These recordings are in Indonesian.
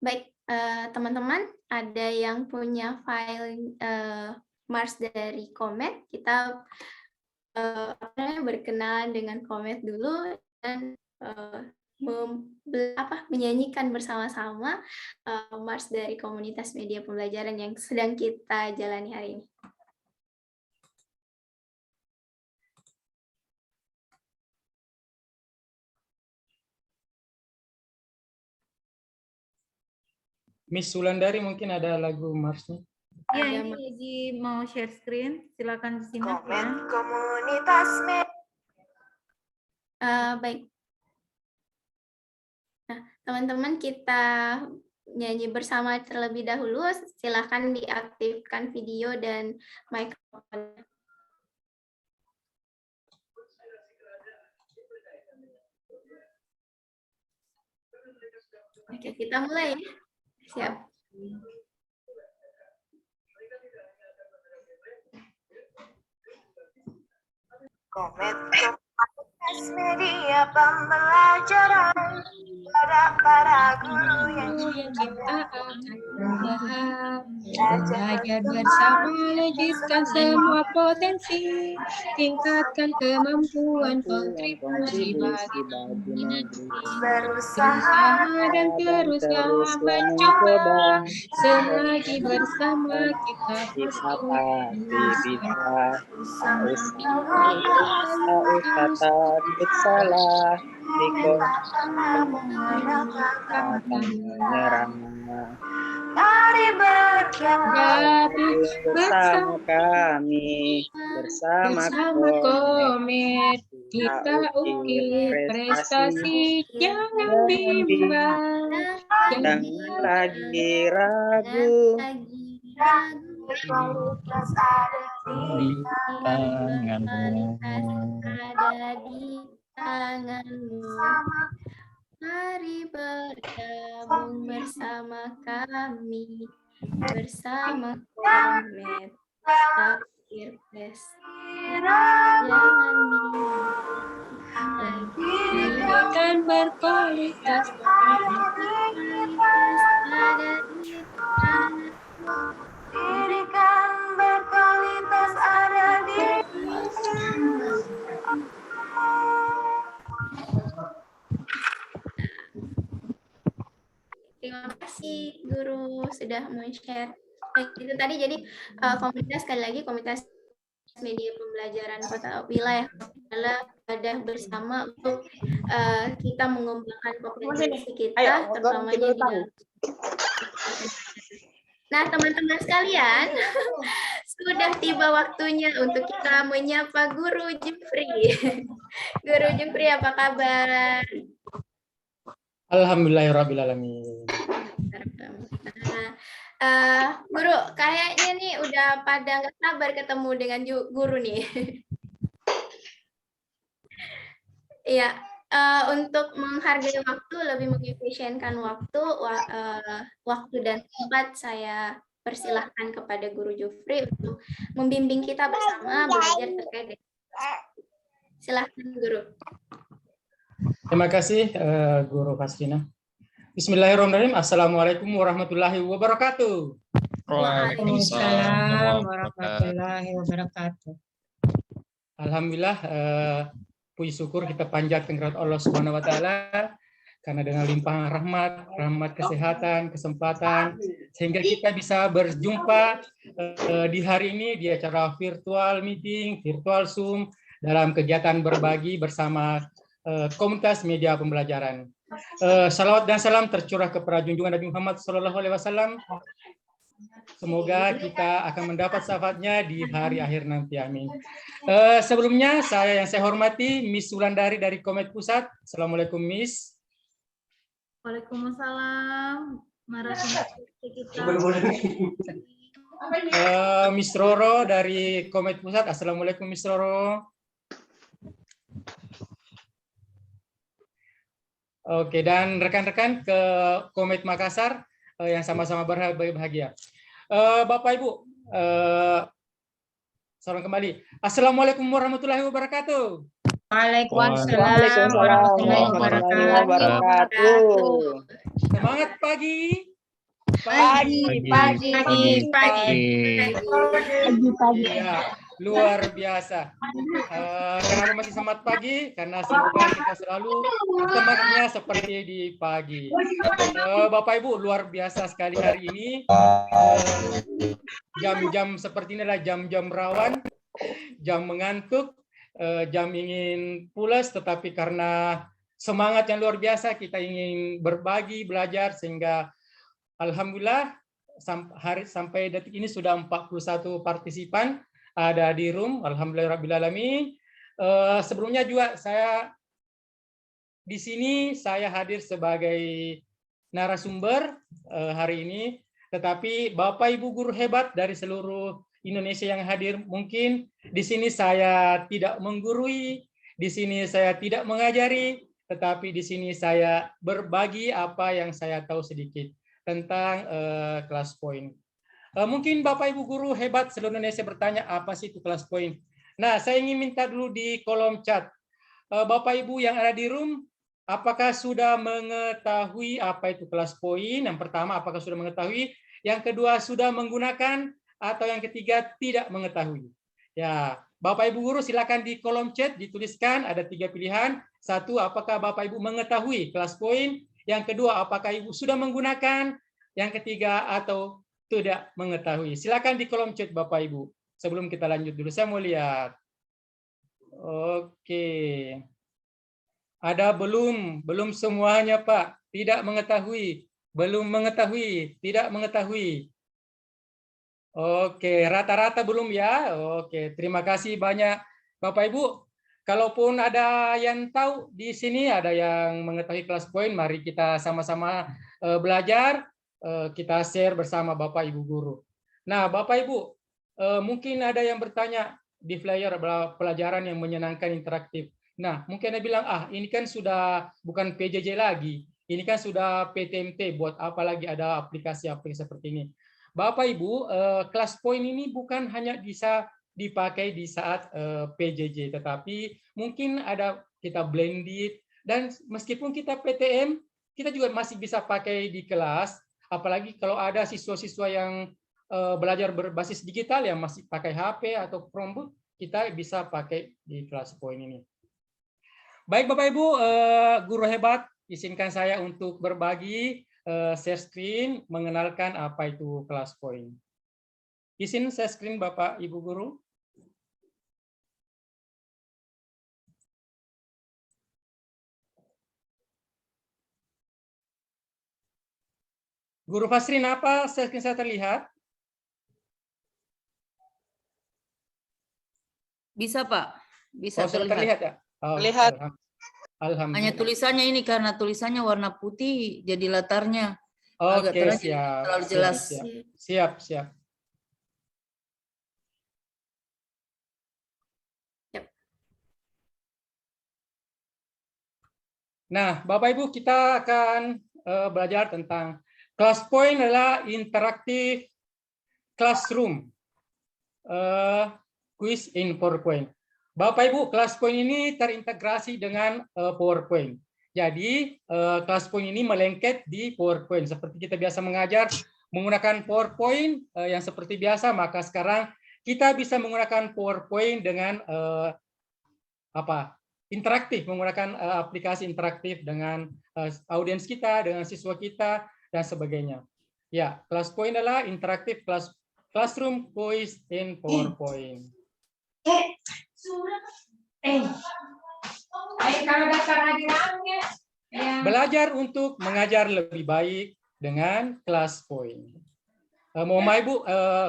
Baik, teman-teman, ada yang punya file Mars dari Comet, kita berkenalan dengan Comet dulu dan menyanyikan bersama-sama Mars dari komunitas media pembelajaran yang sedang kita jalani hari ini. Miss Sulandari mungkin ada lagu Marsnya. Ya, ini lagi mau share screen. Silakan disimak ya. Komunitas baik. Nah, teman-teman, kita nyanyi bersama terlebih dahulu. Silakan diaktifkan video dan mikrofon. Oke, kita mulai ya. Siap. Comet media pembelajaran para guru yang kita akan belajar bersama, lanjutkan semua potensi, tingkatkan kemampuan kontribusi bagi negeri, berusaha dan teruslah mencoba, selagi bersama kita pasti bisa. Kata salah mari bergabung bersama kami, bersama Comet, kita ukir prestasi, jangan bimbang, jangan lagi ragu. Kualitas ada di tanganmu. Ada di tanganmu. Mari bergabung bersama kami, bersama Comet. Akhir prestasi, jangan bimbang. dan berkualitas Ada di tanganmu. Pendidikan berkualitas ada di Terima kasih guru sudah men-share. Itu tadi jadi komunitas, sekali lagi komunitas media pembelajaran kota wilayah adalah wadah bersama untuk kita mengembangkan kompetensi kita, terutama di dalam. Nah, teman-teman sekalian, sudah tiba waktunya untuk kita menyapa Guru Jufri. Guru Jufri, apa kabar? Alhamdulillahirrabbilalamin. Guru, kayaknya nih udah pada nggak sabar ketemu dengan guru nih. Iya, untuk menghargai waktu, lebih mengefisienkan waktu, waktu dan tempat, saya persilahkan kepada Guru Jufri untuk membimbing kita bersama belajar terkait dengan. Silahkan Guru. Terima kasih Guru Faslina. Bismillahirrahmanirrahim. Assalamualaikum warahmatullahi wabarakatuh. Waalaikumsalam warahmatullahi wabarakatuh. Alhamdulillah, puji syukur kita panjatkan kepada Allah Subhanahu wa taala karena dengan limpahan rahmat kesehatan, kesempatan sehingga kita bisa berjumpa di hari ini di acara virtual meeting, virtual Zoom dalam kegiatan berbagi bersama komunitas media pembelajaran. Salawat dan salam tercurah kepada junjungan Nabi Muhammad SAW. Semoga kita akan mendapat syafaatnya di hari akhir nanti. Amin. Sebelumnya yang saya hormati Miss Sulandari dari Comet Pusat. Assalamualaikum Miss. Waalaikumsalam. Miss Roro dari Comet Pusat. Assalamualaikum Miss Roro. Oke, dan rekan-rekan ke Comet Makassar yang sama-sama berbahagia. Bapak Ibu, salam kembali. Assalamualaikum warahmatullahi wabarakatuh. Waalaikumsalam warahmatullahi wabarakatuh. Semangat pagi. Pagi. Iya, luar biasa. Kenapa masih semangat pagi? Karena semoga kita selalu semangatnya seperti di pagi. Bapak Ibu, luar biasa sekali hari ini. Jam-jam seperti ini adalah jam-jam rawan, jam mengantuk, jam ingin pulas, tetapi karena semangat yang luar biasa, kita ingin berbagi, belajar, sehingga alhamdulillah sampai detik ini sudah 41 partisipan ada di room. Alhamdulillahirrahmanirrahim. Sebelumnya juga saya di sini saya hadir sebagai narasumber hari ini, tetapi Bapak Ibu guru hebat dari seluruh Indonesia yang hadir, mungkin di sini saya tidak menggurui, di sini saya tidak mengajari, tetapi di sini saya berbagi apa yang saya tahu sedikit tentang kelas poin. Mungkin Bapak Ibu guru hebat seluruh Indonesia bertanya apa sih itu kelas poin. Nah, saya ingin minta dulu di kolom chat. Bapak Ibu yang ada di room, apakah sudah mengetahui apa itu kelas poin? Yang pertama, apakah sudah mengetahui? Yang kedua, sudah menggunakan? Atau yang ketiga, tidak mengetahui? Ya, Bapak Ibu guru silakan di kolom chat dituliskan ada 3 pilihan. Satu, apakah Bapak Ibu mengetahui kelas poin? Yang kedua, apakah Ibu sudah menggunakan? Yang ketiga, atau tidak mengetahui? Silakan di kolom chat Bapak Ibu. Sebelum kita lanjut dulu, saya mau lihat. Oke. Ada belum semuanya Pak. Tidak mengetahui. Belum mengetahui. Tidak mengetahui. Oke, rata-rata belum ya. Oke, terima kasih banyak Bapak Ibu. Kalaupun ada yang tahu di sini, ada yang mengetahui kelas poin, mari kita sama-sama belajar, kita share bersama Bapak Ibu guru. Nah, Bapak Ibu, mungkin ada yang bertanya di flyer pelajaran yang menyenangkan interaktif. Nah, mungkin ada bilang, ini kan sudah bukan PJJ lagi, ini kan sudah PTMT, buat apa lagi ada aplikasi-aplikasi seperti ini. Bapak Ibu, kelas poin ini bukan hanya bisa dipakai di saat PJJ, tetapi mungkin ada kita blended, dan meskipun kita PTM, kita juga masih bisa pakai di kelas, apalagi kalau ada siswa-siswa yang belajar berbasis digital yang masih pakai HP atau Chromebook, kita bisa pakai di kelas poin ini. Baik Bapak Ibu, guru hebat, izinkan saya untuk berbagi share screen, mengenalkan apa itu kelas poin. Izin share screen Bapak Ibu guru. Guru Fasrin, apa share screen saya terlihat? Bisa Pak, bisa sudah terlihat ya? Terlihat. Alhamdulillah. Hanya tulisannya ini karena tulisannya warna putih, jadi latarnya agak Oke, terang, siap. terlalu jelas. Siap. Nah, Bapak Ibu, kita akan belajar tentang kelas poin adalah interaktif classroom quiz in PowerPoint. Bapak Ibu, kelas poin ini terintegrasi dengan PowerPoint. Jadi, kelas poin ini melengket di PowerPoint. Seperti kita biasa mengajar menggunakan PowerPoint yang seperti biasa, maka sekarang kita bisa menggunakan PowerPoint dengan interaktif, menggunakan aplikasi interaktif dengan audiens kita, dengan siswa kita, dan sebagainya. Ya, kelas poin adalah interaktif classroom quiz in PowerPoint. Belajar untuk mengajar lebih baik dengan kelas poin. Mohon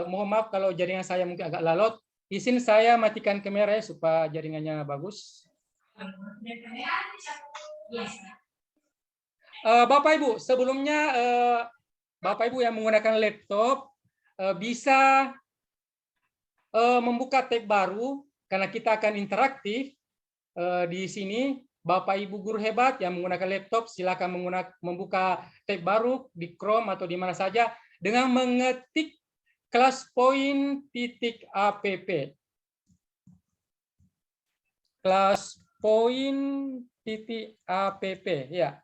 maaf kalau jaringan saya mungkin agak lalot. Izin saya matikan kamera supaya jaringannya bagus. Bapak Ibu, sebelumnya Bapak Ibu yang menggunakan laptop bisa membuka tab baru karena kita akan interaktif di sini. Bapak Ibu guru hebat yang menggunakan laptop silakan membuka tab baru di Chrome atau di mana saja dengan mengetik classpoint.app. Classpoint.app ya.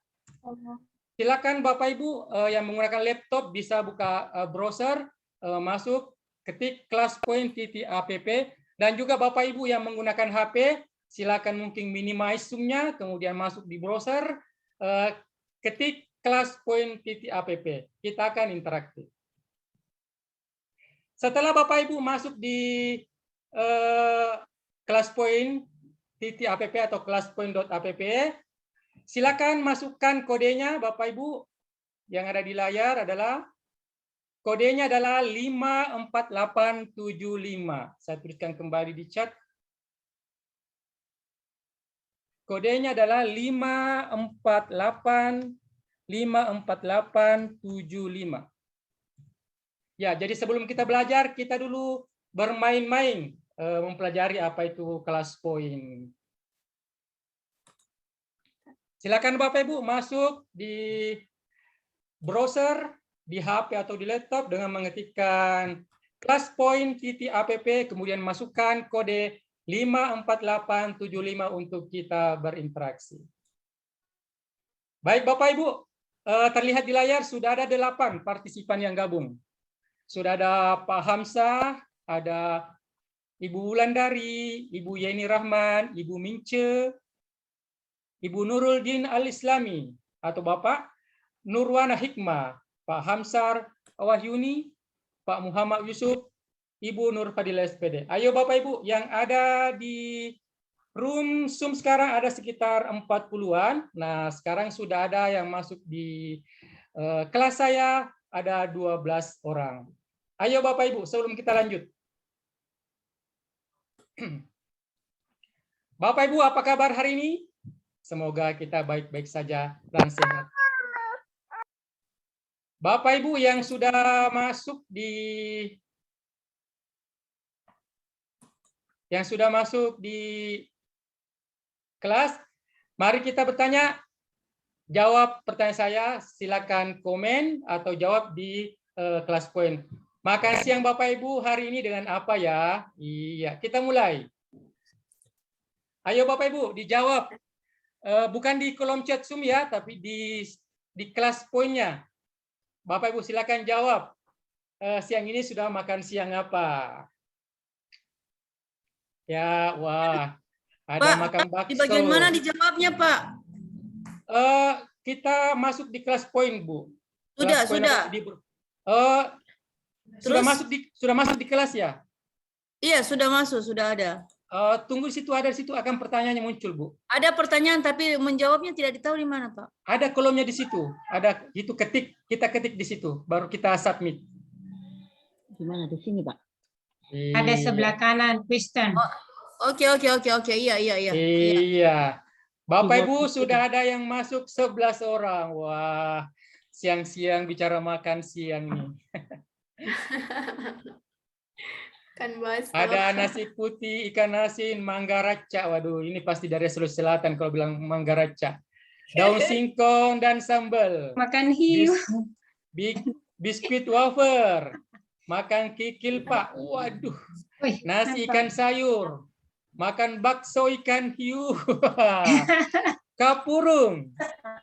Silakan Bapak Ibu yang menggunakan laptop bisa buka browser, masuk, ketik classpoint.app, dan juga Bapak Ibu yang menggunakan HP, silakan mungkin minimize zoom-nya, kemudian masuk di browser, ketik classpoint.app. Kita akan interaktif. Setelah Bapak Ibu masuk di classpoint.app atau classpoint.app, silakan masukkan kodenya Bapak Ibu. Yang ada di layar adalah kodenya adalah 54875. Saya tuliskan kembali di chat. Kodenya adalah 54875. Ya, jadi sebelum kita belajar, kita dulu bermain-main mempelajari apa itu ClassPoint. Silakan Bapak Ibu masuk di browser, di HP atau di laptop dengan mengetikkan classpoint.app, kemudian masukkan kode 54875 untuk kita berinteraksi. Baik Bapak Ibu, terlihat di layar sudah ada 8 partisipan yang gabung. Sudah ada Pak Hamzah, ada Ibu Wulandari, Ibu Yeni Rahman, Ibu Mince, Ibu Nuruldin Al-Islami, atau Bapak Nurwana Hikmah, Pak Hamsar Wahyuni, Pak Muhammad Yusuf, Ibu Nur Fadila SPD. Ayo Bapak Ibu yang ada di room Zoom sekarang ada sekitar 40-an. Nah, sekarang sudah ada yang masuk di kelas saya, ada 12 orang. Ayo Bapak Ibu, sebelum kita lanjut. Bapak Ibu, apa kabar hari ini? Semoga kita baik-baik saja dan sehat. Bapak Ibu yang sudah masuk di kelas, mari kita bertanya. Jawab pertanyaan saya, silakan komen atau jawab di ClassPoint. Makan siang Bapak Ibu hari ini dengan apa ya? Iya, kita mulai. Ayo Bapak Ibu dijawab. Bukan di kolom chat Zoom ya, tapi di ClassPoint-nya. Bapak Ibu silakan jawab. Siang ini sudah makan siang apa? Ya, wah. Ada Pak, makan bakso. di bagian mana dijawabnya, Pak? Kita masuk di ClassPoint, Bu. Sudah, ClassPoint sudah. Sudah masuk di kelas ya? Iya, sudah masuk, sudah ada. Tunggu di situ, ada di situ akan pertanyaannya muncul, Bu. Ada pertanyaan tapi menjawabnya tidak ditahu di mana, Pak. Ada kolomnya di situ. Ada itu kita ketik di situ, baru kita submit. Gimana di sini, Pak? Ada sebelah kanan, Kristen. Oke. Iya. Iya. Bapak Ibu sudah ada yang masuk 11 orang. Wah, siang-siang bicara makan siang nih. Kan bos. Ada nasi putih, ikan asin, mangga raca. Waduh, ini pasti dari Sulawesi Selatan kalau bilang mangga raca. Daun singkong dan sambal. Makan hiu. Biskuit wafer. Makan kikil, Pak. Waduh. Nasi ikan sayur. Makan bakso ikan hiu. Kapurung.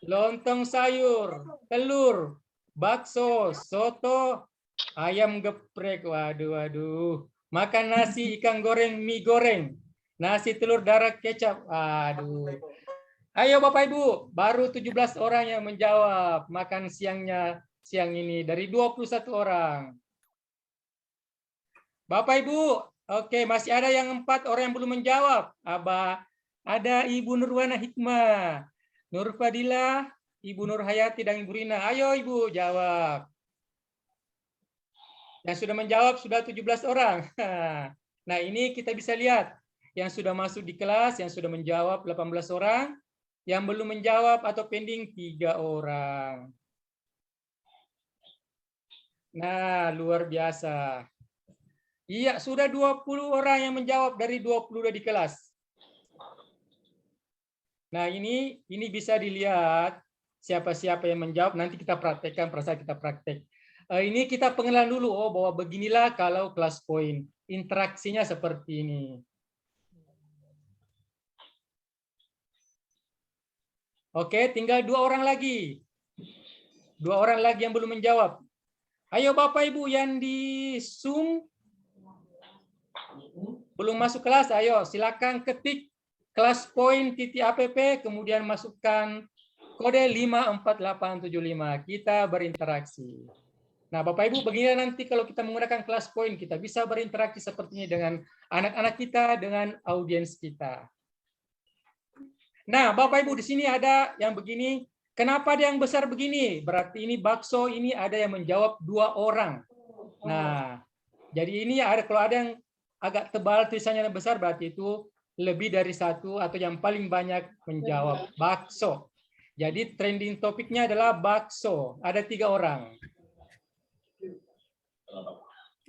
Lontong sayur. Telur. Bakso. Soto. Ayam geprek. Waduh. Makan nasi ikan goreng, mie goreng. Nasi telur darah kecap. Aduh. Ayo Bapak Ibu, baru 17 orang yang menjawab makan siang ini dari 21 orang. Bapak Ibu, oke, masih ada yang 4 orang yang belum menjawab. Ada Ibu Nurwana Hikmah, Nur Fadilah, Ibu Nur Hayati, dan Ibu Rina. Ayo Ibu, jawab. Yang sudah menjawab sudah 17 orang. Nah, ini kita bisa lihat yang sudah masuk di kelas, yang sudah menjawab 18 orang, yang belum menjawab atau pending 3 orang. Nah, luar biasa. Iya, sudah 20 orang yang menjawab dari 22 di kelas. Nah, ini bisa dilihat siapa-siapa yang menjawab. Nanti kita praktekkan, perasaan kita praktek. Ini kita pengenalan dulu, bahwa beginilah kalau ClassPoint. Interaksinya seperti ini. Oke, tinggal 2 orang lagi. 2 orang lagi yang belum menjawab. Ayo Bapak Ibu yang di Zoom belum masuk kelas, ayo silakan ketik kelas poin .app, kemudian masukkan kode 54875. Kita berinteraksi. Nah, Bapak Ibu, begini nanti kalau kita menggunakan kelas poin, kita bisa berinteraksi seperti ini dengan anak-anak kita, dengan audiens kita. Nah, Bapak Ibu, di sini ada yang begini. Kenapa ada yang besar begini? Berarti ini bakso ini ada yang menjawab 2 orang. Nah, jadi ini ada, kalau ada yang agak tebal tulisannya yang besar, berarti itu lebih dari 1 atau yang paling banyak menjawab bakso. Jadi trending topiknya adalah bakso. Ada 3 orang.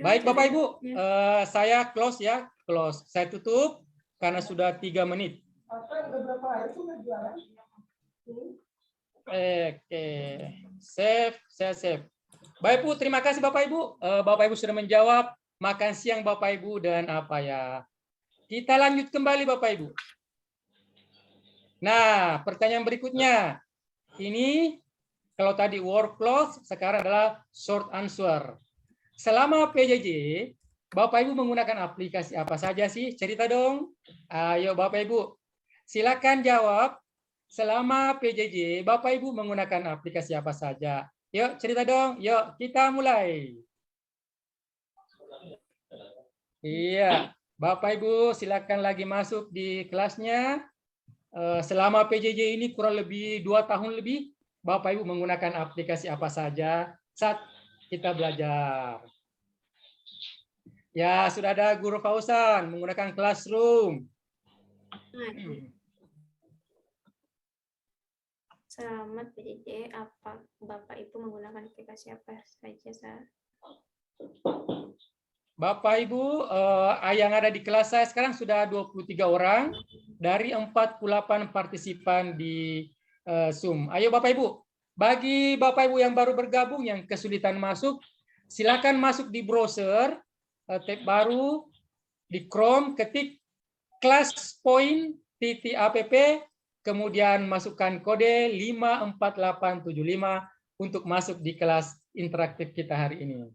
Baik Bapak Ibu, saya close ya, close. Saya tutup karena sudah 3 menit. Oke, save, saya save. Baik Bu, terima kasih Bapak Ibu. Bapak Ibu sudah menjawab. Makan siang Bapak Ibu dan apa ya. Kita lanjut kembali Bapak Ibu. Nah, pertanyaan berikutnya. Ini kalau tadi word cloth, sekarang adalah short answer. Selama PJJ, Bapak Ibu menggunakan aplikasi apa saja sih? Cerita dong. Ayo Bapak Ibu. Silakan jawab. Selama PJJ, Bapak Ibu menggunakan aplikasi apa saja? Yuk cerita dong. Yuk kita mulai. Iya, Bapak Ibu silakan lagi masuk di kelasnya. Selama PJJ ini kurang lebih 2 tahun lebih, Bapak Ibu menggunakan aplikasi apa saja saat kita belajar. Ya, sudah ada Guru Fauzan menggunakan Classroom. Selamat PJJ, apa Bapak Ibu menggunakan aplikasi apa saja? Bapak Ibu, yang ada di kelas saya sekarang sudah 23 orang dari 48 partisipan di Zoom. Ayo Bapak Ibu, bagi Bapak Ibu yang baru bergabung, yang kesulitan masuk, silakan masuk di browser, tab baru, di Chrome, ketik classpoint.app, kemudian masukkan kode 54875 untuk masuk di kelas interaktif kita hari ini.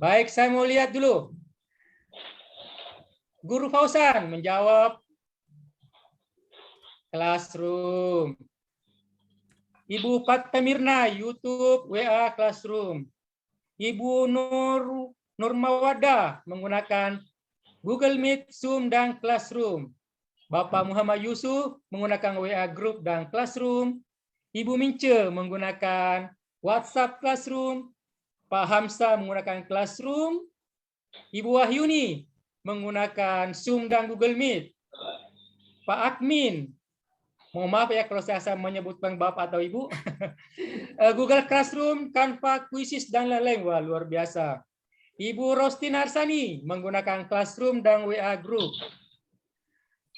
Baik, saya mau lihat dulu. Guru Fauzan menjawab Classroom. Ibu Fatmirna, YouTube, WA Classroom. Ibu Nurmawada menggunakan Google Meet, Zoom, dan Classroom. Bapak Muhammad Yusuf menggunakan WA Group dan Classroom. Ibu Mince menggunakan WhatsApp Classroom. Pak Hamzah menggunakan Classroom. Ibu Wahyuni menggunakan Zoom dan Google Meet. Pak Admin, mohon maaf ya kalau saya menyebutkan Bapak atau Ibu. Google Classroom, Canva, Quizzes, dan lain-lain. Wah, luar biasa. Ibu Rostin Arsani menggunakan Classroom dan WA Group.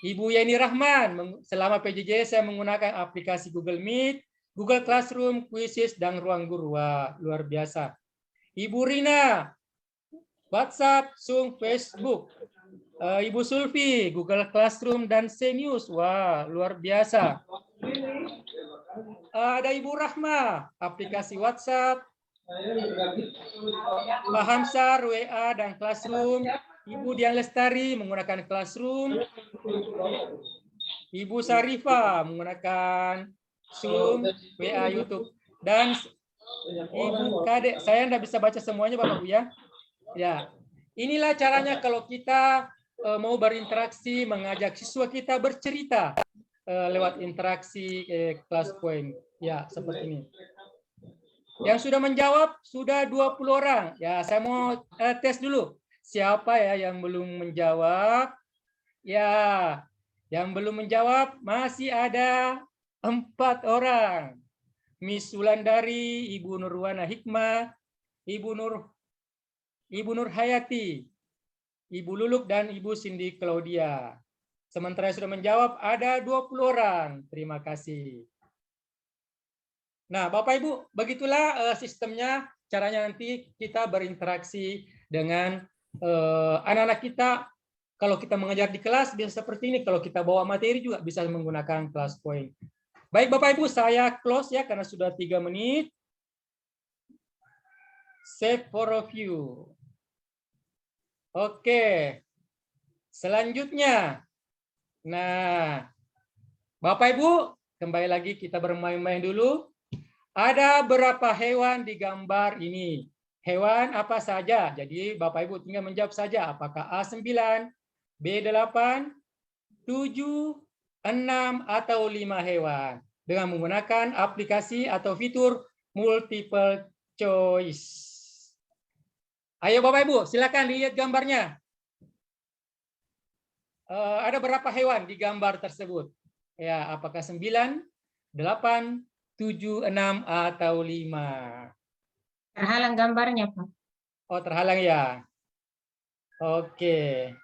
Ibu Yeni Rahman, selama PJJ saya menggunakan aplikasi Google Meet, Google Classroom, Quizzes, dan Ruang Guru. Wah, luar biasa. Ibu Rina, WhatsApp, Zoom, Facebook. Ibu Sulfi, Google Classroom, dan Zenius. Wah, luar biasa. Ada Ibu Rahma, aplikasi WhatsApp. Pak Hamzah, WA, dan Classroom. Ibu Dian Lestari menggunakan Classroom. Ibu Sarifah menggunakan Zoom, WA, YouTube. Dan Ibu Kadek, saya tidak bisa baca semuanya Bapak Ibu ya. Ya, inilah caranya kalau kita mau berinteraksi, mengajak siswa kita bercerita lewat interaksi kelas poin. Ya, seperti ini. Yang sudah menjawab sudah 20 orang. Ya, saya mau tes dulu. Siapa ya yang belum menjawab? Ya, yang belum menjawab masih ada 4 orang. Miss Wulandari, Ibu Nurwana Hikmah, Ibu Nur Hayati, Ibu Luluk, dan Ibu Cindy Claudia. Sementara yang sudah menjawab ada 20 orang. Terima kasih. Nah, Bapak Ibu, begitulah sistemnya, caranya nanti kita berinteraksi dengan anak-anak kita. Kalau kita mengajar di kelas bisa seperti ini, kalau kita bawa materi juga bisa menggunakan kelas point. Baik Bapak Ibu, saya close ya karena sudah 3 menit. Save for review. Oke. Selanjutnya. Nah, Bapak Ibu, kembali lagi kita bermain-main dulu. Ada berapa hewan di gambar ini? Hewan apa saja? Jadi Bapak Ibu tinggal menjawab saja apakah A9, B8, 7, 6 atau 5 hewan dengan menggunakan aplikasi atau fitur multiple choice. Ayo Bapak Ibu, silakan lihat gambarnya. Ada berapa hewan di gambar tersebut? Ya, apakah 9, 8, 7, 6 atau 5? Terhalang gambarnya, Pak. Oh, terhalang ya. Oke.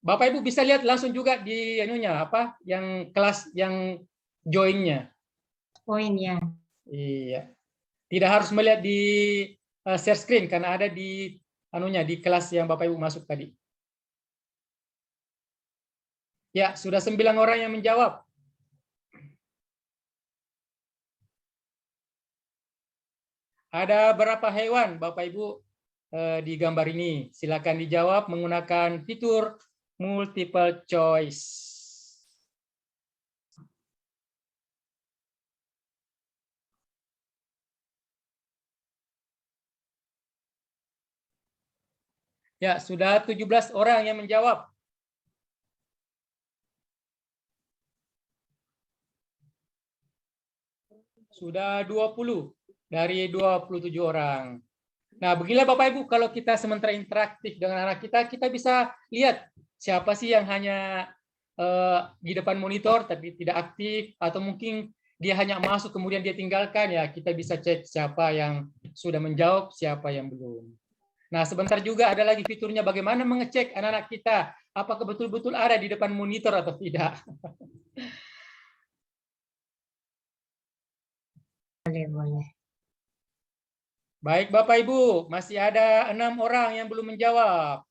Bapak Ibu bisa lihat langsung juga di anunya apa yang kelas yang join-nya. Poinnya. Iya. Tidak harus melihat di share screen karena ada di anunya di kelas yang Bapak Ibu masuk tadi. Ya, sudah 9 orang yang menjawab. Ada berapa hewan Bapak Ibu di gambar ini? Silakan dijawab menggunakan fitur multiple choice. Ya, sudah 17 orang yang menjawab. Sudah 20 dari 27 orang. Nah, beginilah Bapak Ibu, kalau kita sementara interaktif dengan anak kita, kita bisa lihat siapa sih yang hanya di depan monitor tapi tidak aktif, atau mungkin dia hanya masuk kemudian dia tinggalkan, ya kita bisa cek siapa yang sudah menjawab, siapa yang belum. Nah, sebentar juga ada lagi fiturnya bagaimana mengecek anak-anak kita, apakah betul-betul ada di depan monitor atau tidak. Boleh. Baik Bapak Ibu, masih ada 6 orang yang belum menjawab.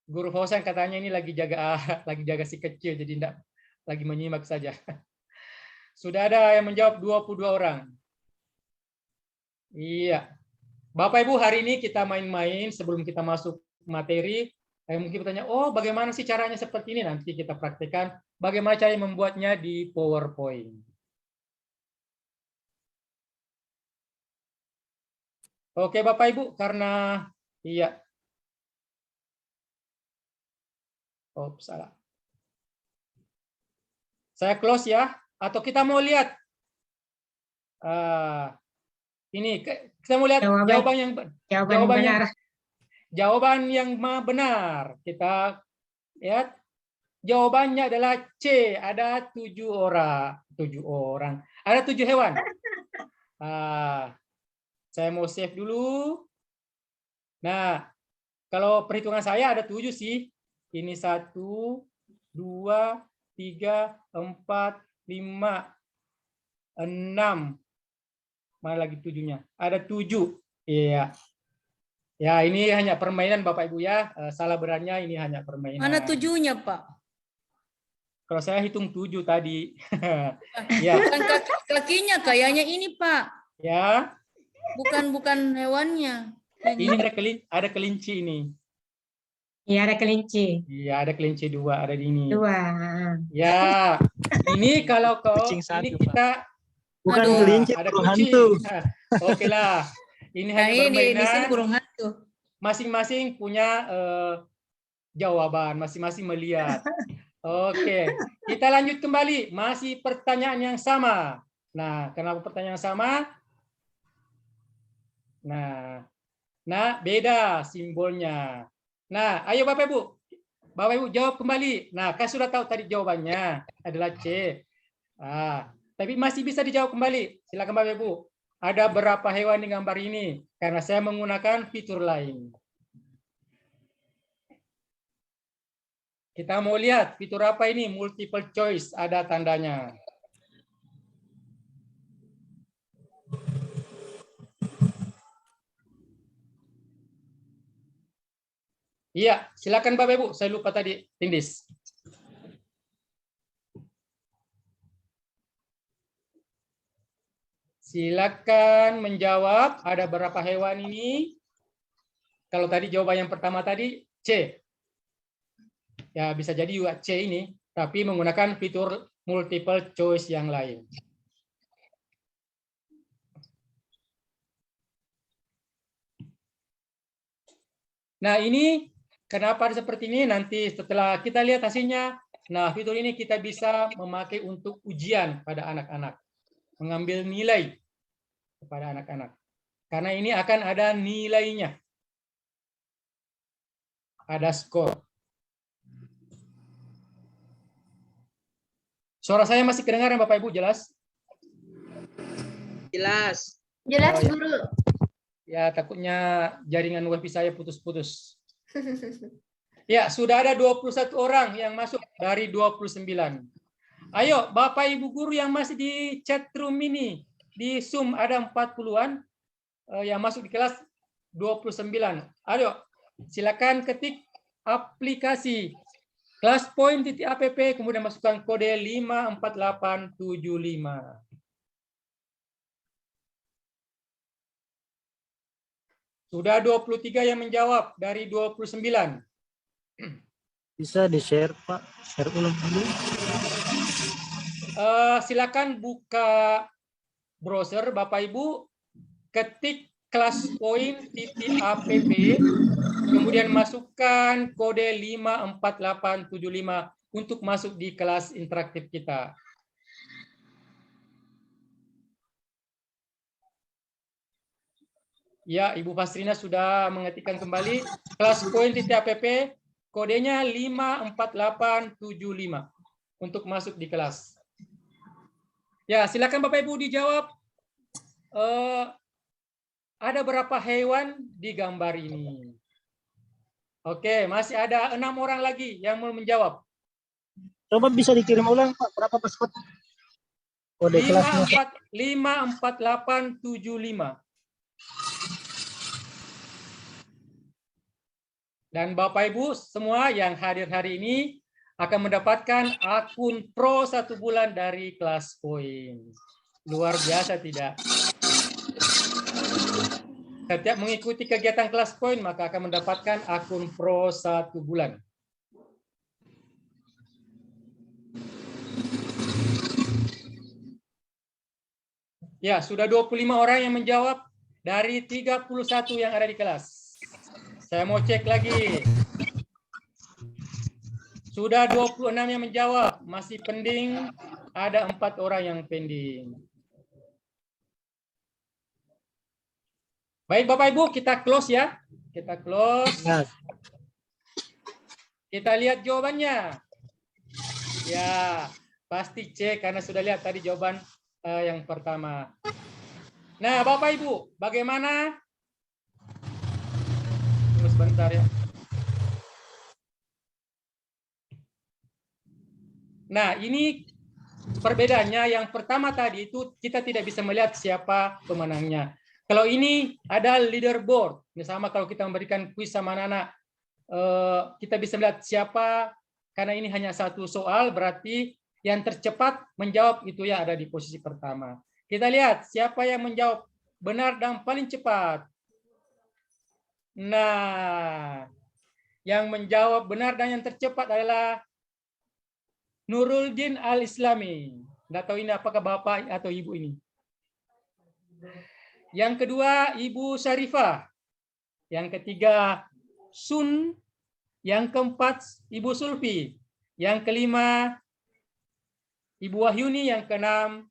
Guru Fauzan katanya ini lagi jaga si kecil, jadi tidak lagi menyimak saja. Sudah ada yang menjawab 22 orang. Iya. Bapak Ibu, hari ini kita main-main sebelum kita masuk materi. Mungkin bertanya, oh bagaimana sih caranya seperti ini? Nanti kita praktekkan bagaimana cara membuatnya di PowerPoint. Oke Bapak Ibu, karena iya. Oh, salah. Saya close ya. Atau kita mau lihat ini kita mau lihat jawaban yang benar. Kita lihat jawabannya adalah C. Ada 7 orang. 7 orang. Ada 7 hewan. Saya mau save dulu. Nah, kalau perhitungan saya ada 7 sih. Ini 1, 2, 3, 4, 5, 6. Mana lagi 7-nya? Ada 7. Iya. Ya, ini hanya permainan Bapak Ibu ya. Salah berannya ini hanya permainan. Mana 7-nya, Pak? Kalau saya hitung 7 tadi. Ya. Bukan kakinya, kayaknya ini, Pak. Ya. Bukan hewannya. Ini ada kelinci ini. Iya, ada kelinci. Iya, ada kelinci 2 ada di ini. 2. Ya. Ini kalau ini kita bukan kelinci, ada burung kucing. hantu. Oke lah. Ini hanya Ini di sini permainan. burung hantu. Masing-masing punya jawaban, masing-masing melihat. Oke, kita lanjut kembali. Masih pertanyaan yang sama. Nah, kenapa pertanyaan yang sama? Nah, beda simbolnya. Nah, ayo Bapak Ibu jawab kembali. Nah, kan sudah tahu tadi jawabannya adalah C. Tapi masih bisa dijawab kembali. Silakan Bapak Ibu. Ada berapa hewan di gambar ini? Karena saya menggunakan fitur lain. Kita mau lihat fitur apa ini? Multiple choice, ada tandanya. Iya, silakan Bapak Ibu. Saya lupa tadi, Tindis. Silakan menjawab. Ada berapa hewan ini? Kalau tadi jawaban yang pertama tadi C. Ya bisa jadi juga C ini, tapi menggunakan fitur multiple choice yang lain. Nah ini kenapa seperti ini? Nanti setelah kita lihat hasilnya, nah fitur ini kita bisa memakai untuk ujian pada anak-anak, mengambil nilai kepada anak-anak. Karena ini akan ada nilainya, ada skor. Suara saya masih kedengaran Bapak Ibu, jelas? Jelas. Jelas, Oh, ya. Guru. Ya, takutnya jaringan wifi saya putus-putus. Ya, sudah ada 21 orang yang masuk dari 29. Ayo, Bapak Ibu guru yang masih di chat room ini, di Zoom ada 40-an yang masuk di kelas 29. Ayo, silakan ketik aplikasi classpoint.app, kemudian masukkan kode 54875. Sudah 23 yang menjawab dari 29. Bisa di-share, Pak. Share ulang dulu. Silakan buka browser Bapak Ibu, ketik classpoint.app, kemudian masukkan kode 54875 untuk masuk di kelas interaktif kita. Ya, Ibu Fasrina sudah mengetikkan kembali classpoint.app, kodenya 54875 untuk masuk di kelas. Ya, silakan Bapak Ibu dijawab. Ada berapa hewan di gambar ini? Oke, masih ada 6 orang lagi yang mau menjawab. Coba bisa dikirim ulang, Pak. Berapa password? Kode kelasnya. 54875. Dan Bapak Ibu semua yang hadir hari ini akan mendapatkan akun Pro 1 bulan dari Classpoint. Luar biasa tidak? Setiap mengikuti kegiatan Classpoint maka akan mendapatkan akun Pro 1 bulan. Ya, sudah 25 orang yang menjawab dari 31 yang ada di kelas. Saya mau cek lagi. Sudah 26 yang menjawab, masih pending, ada 4 orang yang pending. Baik Bapak Ibu, kita close ya. Kita close. Kita lihat jawabannya. Ya, pasti C karena sudah lihat tadi jawaban yang pertama. Nah, Bapak Ibu, bagaimana? Tunggu sebentar ya. Nah, ini perbedaannya. Yang pertama tadi itu kita tidak bisa melihat siapa pemenangnya. Kalau ini ada leaderboard. Misalnya kalau kita memberikan kuis sama anak-anak, kita bisa melihat siapa, karena ini hanya satu soal, berarti yang tercepat menjawab itu yang ada di posisi pertama. Kita lihat siapa yang menjawab benar dan paling cepat. Nah, yang menjawab benar dan yang tercepat adalah Nuruldin Al-Islami. Nggak tahu ini apakah Bapak atau Ibu ini. Yang kedua, Ibu Syarifah. Yang ketiga, Sun. Yang keempat, Ibu Sulfi. Yang kelima, Ibu Wahyuni. Yang keenam,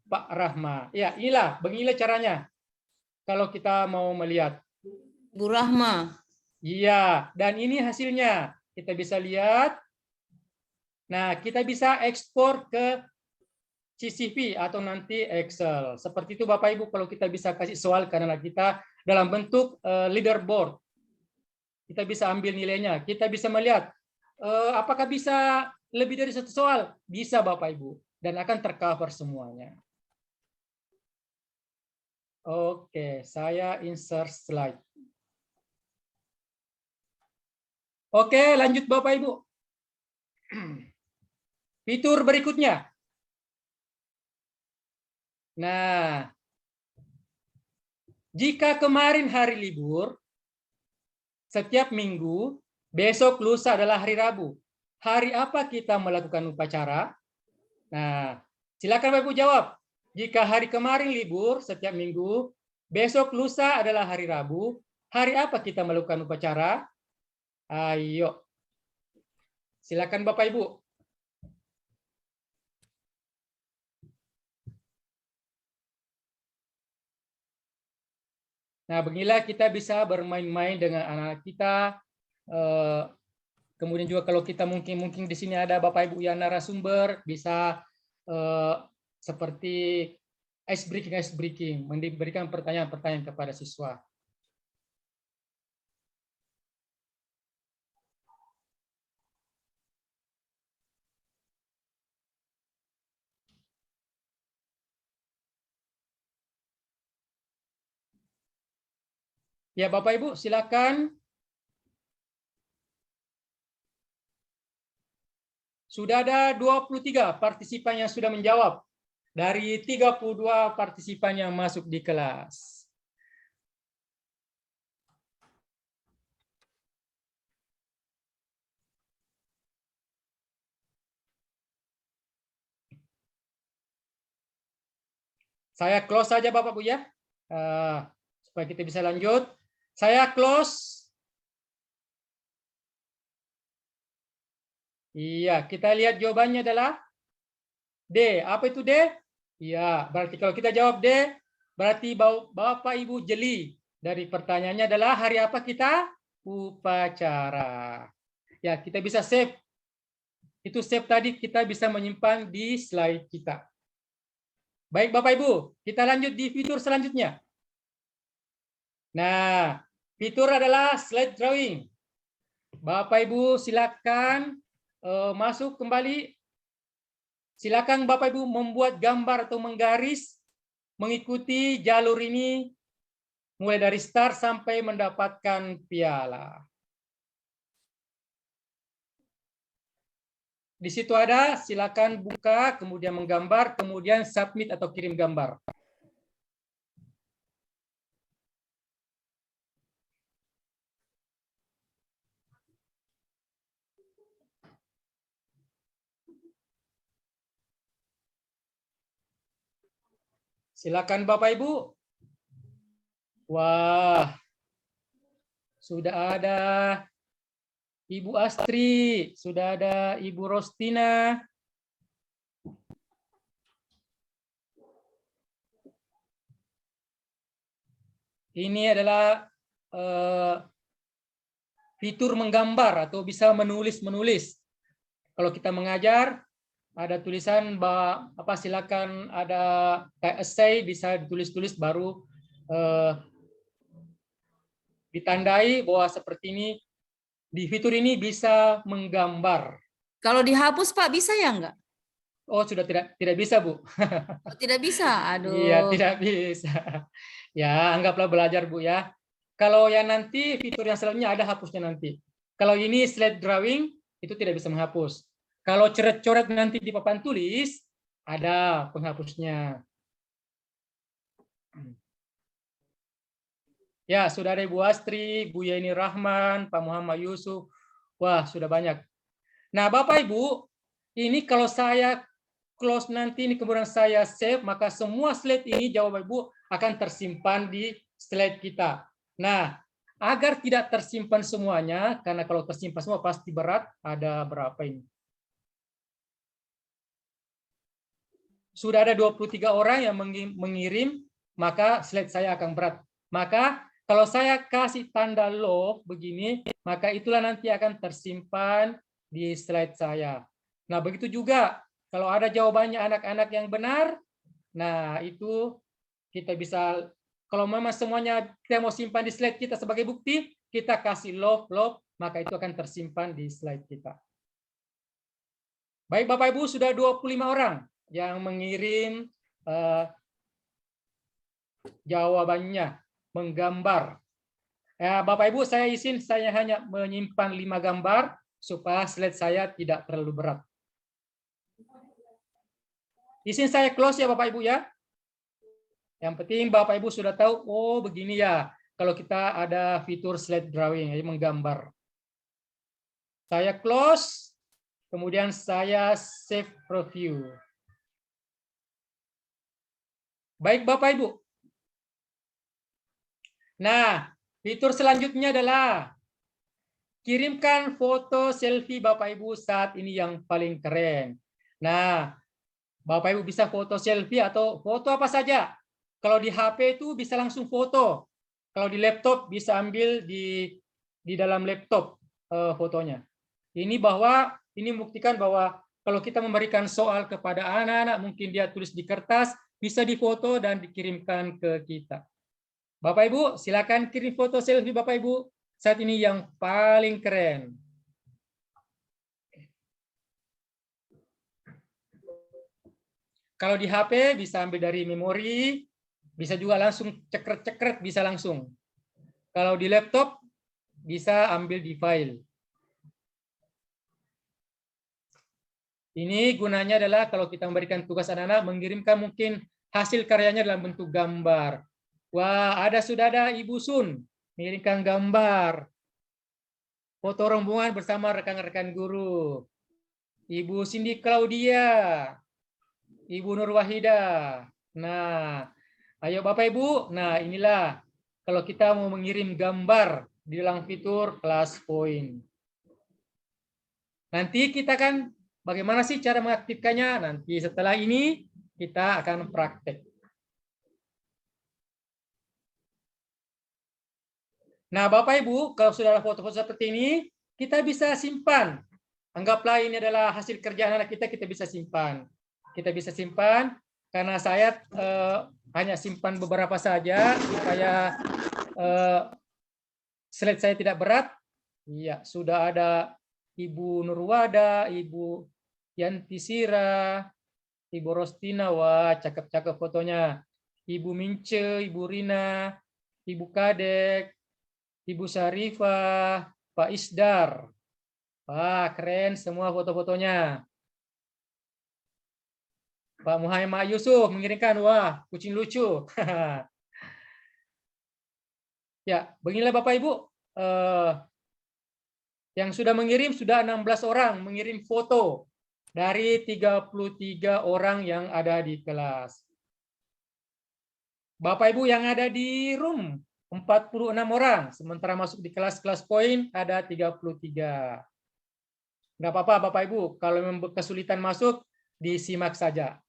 Pak Rahma. Ya, inilah, beginilah caranya. Kalau kita mau melihat. Bu Rahma. Iya, dan ini hasilnya. Kita bisa lihat. Nah, kita bisa ekspor ke CCP atau nanti Excel. Seperti itu Bapak Ibu kalau kita bisa kasih soal karena kita dalam bentuk leaderboard. Kita bisa ambil nilainya. Kita bisa melihat apakah bisa lebih dari satu soal? Bisa Bapak Ibu. Dan akan tercover semuanya. Oke, saya insert slide. Oke, lanjut Bapak Ibu. Fitur berikutnya. Nah, jika kemarin hari libur, setiap minggu, besok lusa adalah hari Rabu. Hari apa kita melakukan upacara? Nah, silakan Bapak Ibu jawab. Jika hari kemarin libur, setiap minggu, besok lusa adalah hari Rabu, hari apa kita melakukan upacara? Ayo. Silakan Bapak Ibu. Nah, beginilah kita bisa bermain-main dengan anak kita. Kemudian juga kalau kita mungkin di sini ada Bapak Ibu yang narasumber, bisa seperti ice breaking, memberikan pertanyaan-pertanyaan kepada siswa. Ya, Bapak Ibu, silakan. Sudah ada 23 partisipan yang sudah menjawab dari 32 partisipan yang masuk di kelas. Saya close saja Bapak Ibu ya, supaya kita bisa lanjut. Saya close. Iya, kita lihat jawabannya adalah D. Apa itu D? Iya, berarti kalau kita jawab D, berarti Bapak Ibu jeli. Dari pertanyaannya adalah hari apa kita? Upacara. Ya, kita bisa save. Itu save tadi kita bisa menyimpan di slide kita. Baik Bapak Ibu, kita lanjut di fitur selanjutnya. Nah, fitur adalah slide drawing. Bapak Ibu silakan masuk kembali. Silakan Bapak Ibu membuat gambar atau menggaris mengikuti jalur ini mulai dari start sampai mendapatkan piala. Di situ ada, silakan buka, kemudian menggambar, kemudian submit atau kirim gambar. Silakan Bapak Ibu. Wah, sudah ada Ibu Astri, sudah ada Ibu Rostina. Ini adalah fitur menggambar atau bisa menulis. Kalau kita mengajar, ada tulisan apa silakan ada kayak essay bisa ditulis-tulis baru ditandai bahwa seperti ini. Di fitur ini bisa menggambar. Kalau dihapus Pak bisa ya enggak? Oh, sudah tidak bisa, Bu. Oh, tidak bisa. Aduh. Iya, tidak bisa. Ya, anggaplah belajar, Bu ya. Kalau yang nanti fitur yang selanjutnya ada hapusnya nanti. Kalau ini slide drawing itu tidak bisa menghapus. Kalau coret-coret nanti di papan tulis ada penghapusnya. Ya, sudah ada Ibu Astri, Bu Yeni Rahman, Pak Muhammad Yusuf. Wah, sudah banyak. Nah, Bapak Ibu, ini kalau saya close nanti, ini kemudian saya save, maka semua slide ini jawaban Ibu akan tersimpan di slide kita. Nah, agar tidak tersimpan semuanya, karena kalau tersimpan semua pasti berat, ada berapa ini? Sudah ada 23 orang yang mengirim, maka slide saya akan berat. Maka kalau saya kasih tanda love begini, maka itulah nanti akan tersimpan di slide saya. Nah, begitu juga kalau ada jawabannya anak-anak yang benar, nah itu kita bisa, kalau memang semuanya kita mau simpan di slide kita sebagai bukti, kita kasih love, maka itu akan tersimpan di slide kita. Baik Bapak Ibu, sudah 25 orang yang mengirim jawabannya, menggambar. Ya, Bapak Ibu, saya izin saya hanya menyimpan 5 gambar supaya slide saya tidak terlalu berat. Izin saya close ya Bapak Ibu ya. Yang penting Bapak Ibu sudah tahu, oh begini ya, kalau kita ada fitur slide drawing, ya, menggambar. Saya close, kemudian saya save preview. Baik Bapak Ibu. Nah, fitur selanjutnya adalah kirimkan foto selfie Bapak Ibu saat ini yang paling keren. Nah, Bapak Ibu bisa foto selfie atau foto apa saja. Kalau di HP itu bisa langsung foto. Kalau di laptop bisa ambil di dalam laptop fotonya. Ini membuktikan bahwa kalau kita memberikan soal kepada anak-anak, mungkin dia tulis di kertas, bisa difoto dan dikirimkan ke kita. Bapak Ibu, silakan kirim foto selfie Bapak Ibu saat ini yang paling keren. Kalau di HP bisa ambil dari memori, bisa juga langsung cekret-cekret, bisa langsung. Kalau di laptop bisa ambil di file. Ini gunanya adalah kalau kita memberikan tugas anak-anak mengirimkan mungkin hasil karyanya dalam bentuk gambar. Wah, sudah ada Ibu Sun mengirimkan gambar. Foto rombongan bersama rekan-rekan guru. Ibu Cindy Claudia. Ibu Nur Wahida. Nah, ayo Bapak Ibu. Nah, inilah kalau kita mau mengirim gambar di dalam fitur Class Point. Nanti kita kan bagaimana sih cara mengaktifkannya? Nanti setelah ini kita akan praktek. Nah, Bapak Ibu, kalau sudah ada foto-foto seperti ini, kita bisa simpan. Anggaplah ini adalah hasil kerja anak kita bisa simpan. Kita bisa simpan karena saya hanya simpan beberapa saja supaya slide saya tidak berat. Iya, sudah ada Ibu Nurwada, Ibu Yanti Sira, Ibu Rostina, wah cakep-cakep fotonya. Ibu Mince, Ibu Rina, Ibu Kadek, Ibu Syarifah, Pak Isdar. Wah, keren semua foto-fotonya. Pak Muhammad Yusuf mengirimkan, wah, kucing lucu. Ya, beginilah Bapak Ibu. Yang sudah mengirim, sudah 16 orang mengirim foto dari 33 orang yang ada di kelas. Bapak Ibu yang ada di room, 46 orang. Sementara masuk di kelas-kelas poin ada 33. Nggak apa-apa Bapak Ibu, kalau memang kesulitan masuk, disimak saja.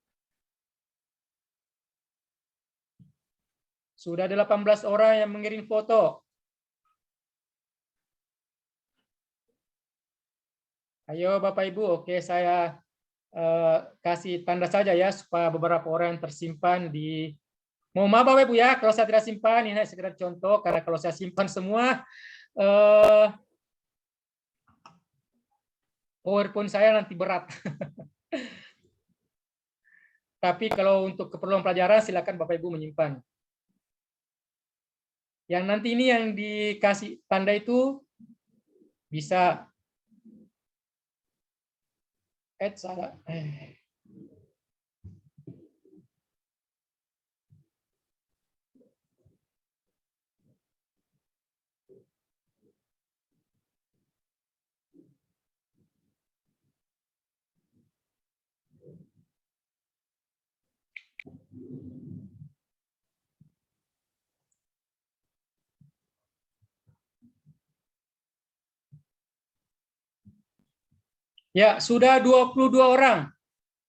Sudah 18 orang yang mengirim foto. Ayo Bapak Ibu, oke saya kasih tanda saja ya, supaya beberapa orang yang tersimpan di... Mohon maaf Bapak Ibu ya, kalau saya tidak simpan, ini sekedar contoh, karena kalau saya simpan semua, PowerPoint saya nanti berat. Tapi kalau untuk keperluan pelajaran, silakan Bapak Ibu menyimpan. Yang nanti ini yang dikasih tanda itu bisa add salah. Ya, sudah 22 orang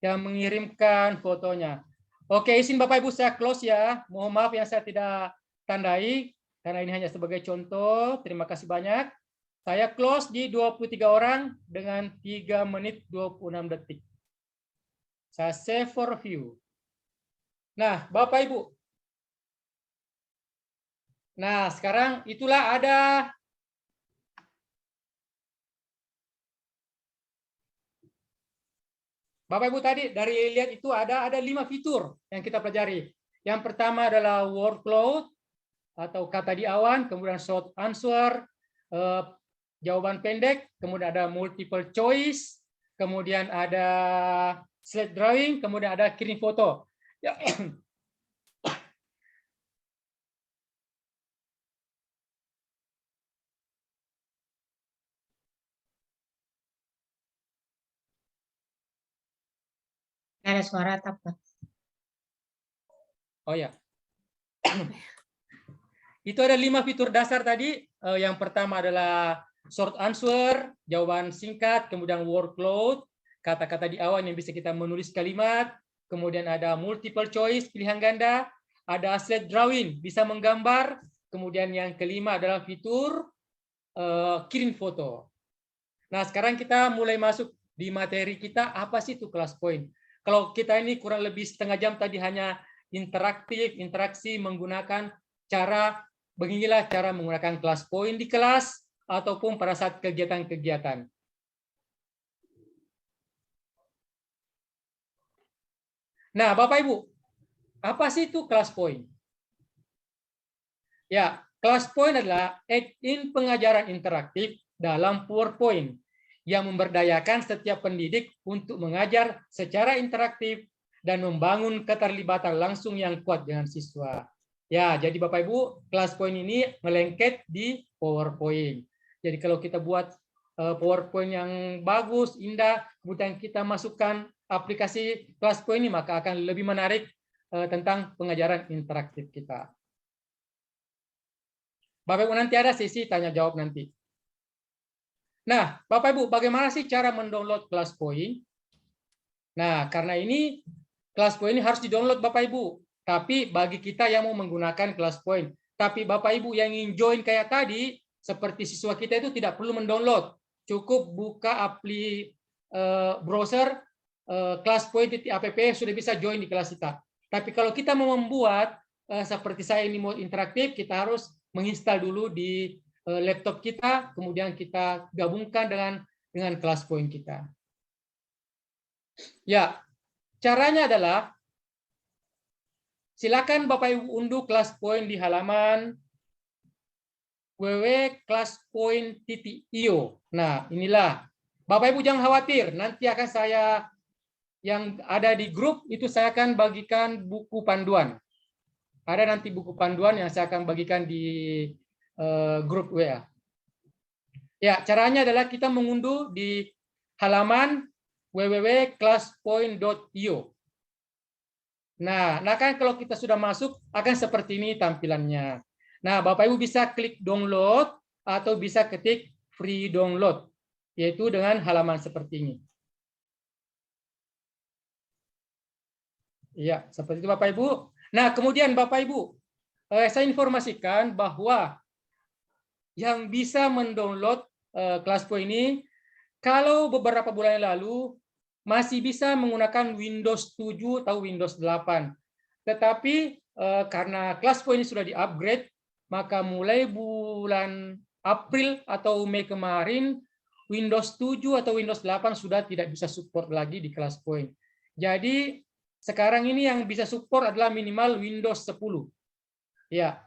yang mengirimkan fotonya. Oke, izin Bapak Ibu saya close ya. Mohon maaf yang saya tidak tandai, karena ini hanya sebagai contoh. Terima kasih banyak. Saya close di 23 orang dengan 3 menit 26 detik. Saya save for review. Nah, Bapak Ibu. Nah, sekarang itulah ada Bapak Ibu tadi dari lihat itu ada 5 fitur yang kita pelajari. Yang pertama adalah workload, atau kata di awan, kemudian short answer, jawaban pendek, kemudian ada multiple choice, kemudian ada slide drawing, kemudian ada kirim foto. Ya. Nggak ada suara apa? Oh ya. Itu ada 5 fitur dasar tadi. Yang pertama adalah short answer, jawaban singkat, kemudian workload, kata-kata di awal yang bisa kita menulis kalimat, kemudian ada multiple choice, pilihan ganda, ada slide drawing, bisa menggambar, kemudian yang kelima adalah fitur kirim foto. Nah, sekarang kita mulai masuk di materi kita, apa sih itu class point? Kalau kita ini kurang lebih setengah jam tadi hanya interaksi menggunakan beginilah cara menggunakan class point di kelas ataupun pada saat kegiatan-kegiatan. Nah, Bapak Ibu, apa sih itu class point? Ya, class point adalah add-in pengajaran interaktif dalam PowerPoint yang memberdayakan setiap pendidik untuk mengajar secara interaktif dan membangun keterlibatan langsung yang kuat dengan siswa. Ya, jadi Bapak Ibu, class point ini melengket di PowerPoint. Jadi kalau kita buat PowerPoint yang bagus, indah, kemudian kita masukkan aplikasi class point ini, maka akan lebih menarik tentang pengajaran interaktif kita. Bapak Ibu, nanti ada sesi tanya jawab nanti. Nah, Bapak Ibu, bagaimana sih cara mendownload class point? Nah, karena ini class point ini harus didownload Bapak Ibu. Tapi bagi kita yang mau menggunakan class point, tapi Bapak Ibu yang ingin join kayak tadi, seperti siswa kita itu tidak perlu mendownload. Cukup buka browser classpoint.app sudah bisa join di kelas kita. Tapi kalau kita mau membuat seperti saya ini mau interaktif, kita harus menginstal dulu di laptop kita, kemudian kita gabungkan dengan class point kita. Ya, caranya adalah silakan Bapak Ibu unduh class point di halaman www.classpoint.io. Nah, inilah. Bapak Ibu jangan khawatir, nanti akan saya yang ada di grup itu saya akan bagikan buku panduan. Ada nanti buku panduan yang saya akan bagikan di grup WA. Ya, caranya adalah kita mengunduh di halaman www.classpoint.io. Nah, kan kalau kita sudah masuk akan seperti ini tampilannya. Nah, Bapak Ibu bisa klik download atau bisa ketik free download, yaitu dengan halaman seperti ini. Iya, seperti itu Bapak Ibu. Nah, kemudian Bapak Ibu, saya informasikan bahwa yang bisa mendownload class point ini, kalau beberapa bulan yang lalu masih bisa menggunakan Windows 7 atau Windows 8. Tetapi karena class point ini sudah di-upgrade, maka mulai bulan April atau Mei kemarin, Windows 7 atau Windows 8 sudah tidak bisa support lagi di class point. Jadi sekarang ini yang bisa support adalah minimal Windows 10. Ya,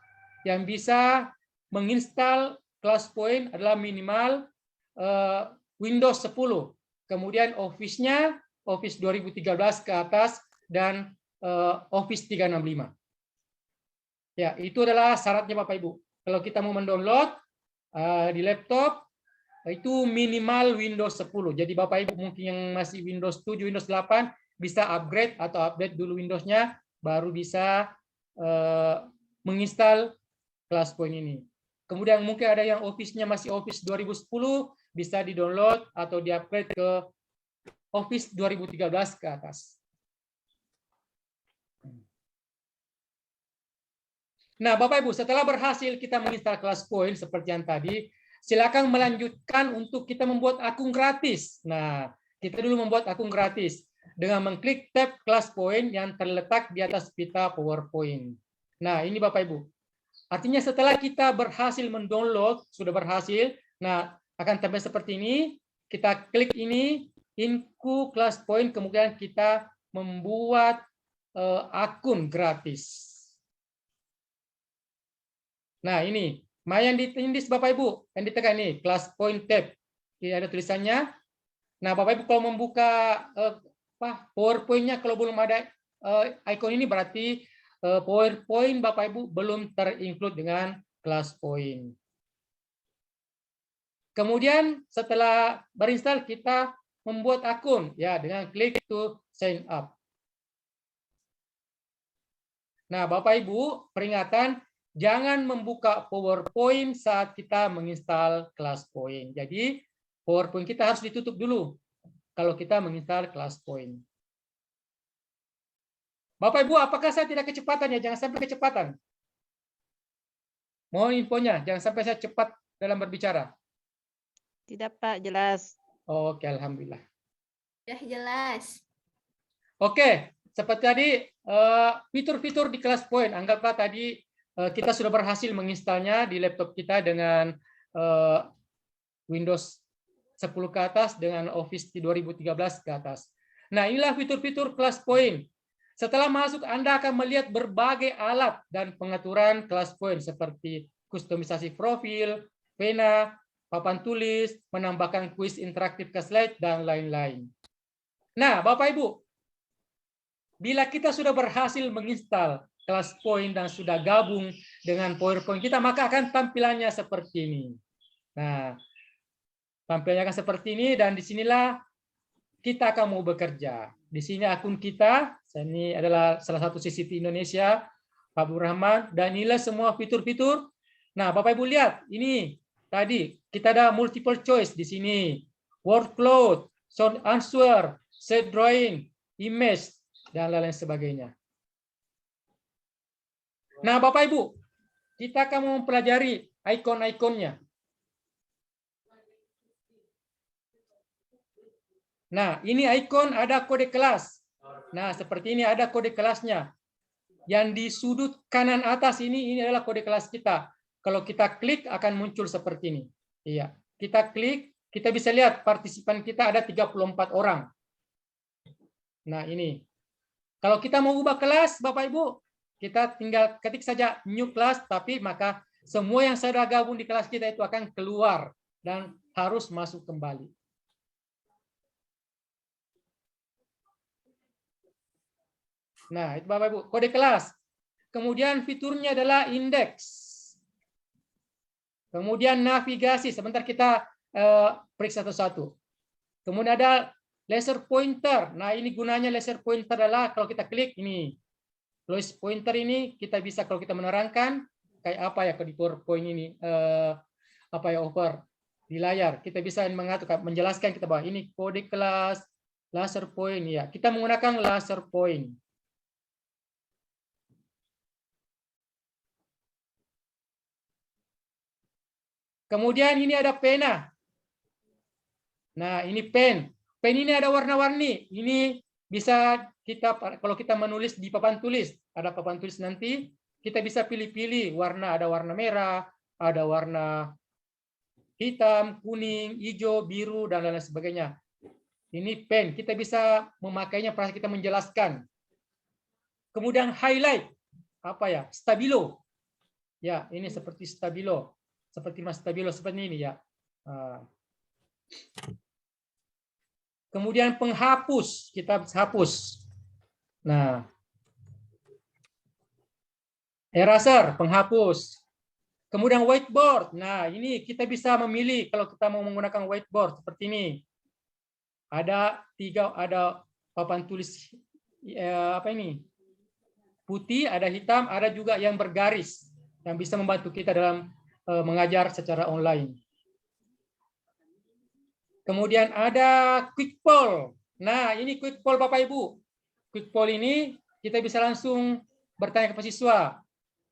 yang bisa menginstal class point adalah minimal Windows 10. Kemudian Office-nya Office 2013 ke atas dan Office 365. Ya, itu adalah syaratnya Bapak Ibu. Kalau kita mau mendownload di laptop itu minimal Windows 10. Jadi Bapak Ibu mungkin yang masih Windows 7, Windows 8 bisa upgrade atau update dulu Windows-nya baru bisa menginstal class point ini. Kemudian mungkin ada yang Office-nya masih Office 2010 bisa di-download atau di-upgrade ke Office 2013 ke atas. Nah, Bapak Ibu, setelah berhasil kita menginstal class point seperti yang tadi, silakan melanjutkan untuk kita membuat akun gratis. Nah, kita dulu membuat akun gratis dengan mengklik tab class point yang terletak di atas pita PowerPoint. Nah, ini Bapak Ibu. Artinya setelah kita berhasil mendownload, sudah berhasil, nah akan tampil seperti ini, kita klik ini, Inku class point, kemudian kita membuat akun gratis. Nah, ini. Yang ditindis Bapak Ibu, yang ditekan ini, class point tab. Ini ada tulisannya. Nah, Bapak Ibu kalau membuka PowerPoint-nya kalau belum ada icon ini berarti PowerPoint Bapak Ibu belum terinclude dengan class point. Kemudian setelah berinstall kita membuat akun ya dengan klik to sign up. Nah, Bapak Ibu, peringatan jangan membuka PowerPoint saat kita menginstal ClassPoint. Jadi, PowerPoint kita harus ditutup dulu kalau kita menginstal ClassPoint. Bapak Ibu, apakah saya tidak kecepatan ya? Jangan sampai kecepatan. Mohon infonya, jangan sampai saya cepat dalam berbicara. Tidak, Pak, jelas. Oke, alhamdulillah. Sudah jelas. Oke, seperti tadi fitur-fitur di ClassPoint. Anggaplah tadi kita sudah berhasil menginstalnya di laptop kita dengan Windows 10 ke atas dengan Office 2013 ke atas. Nah, inilah fitur-fitur ClassPoint. Setelah masuk, Anda akan melihat berbagai alat dan pengaturan ClassPoint seperti kustomisasi profil, pena, papan tulis, menambahkan kuis interaktif ke slide, dan lain-lain. Nah, Bapak Ibu, bila kita sudah berhasil menginstal ClassPoint dan sudah gabung dengan PowerPoint kita, maka akan tampilannya seperti ini. Nah, tampilannya akan seperti ini, dan disinilah kita akan mau bekerja. Di sini akun kita, ini adalah salah satu CCTV Indonesia, Pak Abdul Rahman, dan inilah semua fitur-fitur. Nah, Bapak Ibu lihat, ini tadi kita ada multiple choice di sini, word cloud, sound answer, set drawing, image, dan lain-lain sebagainya. Nah, Bapak Ibu, kita akan mempelajari ikon-ikonnya. Nah, ini ikon ada kode kelas. Nah, seperti ini ada kode kelasnya. Yang di sudut kanan atas ini adalah kode kelas kita. Kalau kita klik akan muncul seperti ini. Iya, kita klik, kita bisa lihat partisipan kita ada 34 orang. Nah, ini. Kalau kita mau ubah kelas, Bapak Ibu, kita tinggal ketik saja new class, tapi maka semua yang sudah gabung di kelas kita itu akan keluar dan harus masuk kembali. Nah, itu Bapak Ibu, kode kelas. Kemudian fiturnya adalah indeks. Kemudian navigasi, sebentar kita periksa satu-satu. Kemudian ada laser pointer. Nah, ini gunanya laser pointer adalah kalau kita klik ini. Laser pointer ini kita bisa kalau kita menerangkan kayak apa ya di PowerPoint ini apa ya over di layar. Kita bisa mengatur menjelaskan kita bahwa ini kode kelas laser point ya. Kita menggunakan laser point. Kemudian ini ada pena. Nah, ini pen. Pen ini ada warna-warni. Ini bisa kita kalau kita menulis di papan tulis, ada papan tulis nanti, kita bisa pilih-pilih warna, ada warna merah, ada warna hitam, kuning, hijau, biru, dan lain sebagainya. Ini pen, kita bisa memakainya pada kita menjelaskan. Kemudian highlight, apa ya? Stabilo. Ya, ini seperti stabilo. Seperti Mas Stabilo seperti ini ya. Kemudian penghapus, kita hapus. Nah, eraser, penghapus. Kemudian whiteboard. Nah, ini kita bisa memilih kalau kita mau menggunakan whiteboard seperti ini. Ada papan tulis apa ini? Putih, ada hitam, ada juga yang bergaris yang bisa membantu kita dalam mengajar secara online. Kemudian ada quick poll. Nah, ini quick poll Bapak Ibu. Quick poll ini kita bisa langsung bertanya ke siswa.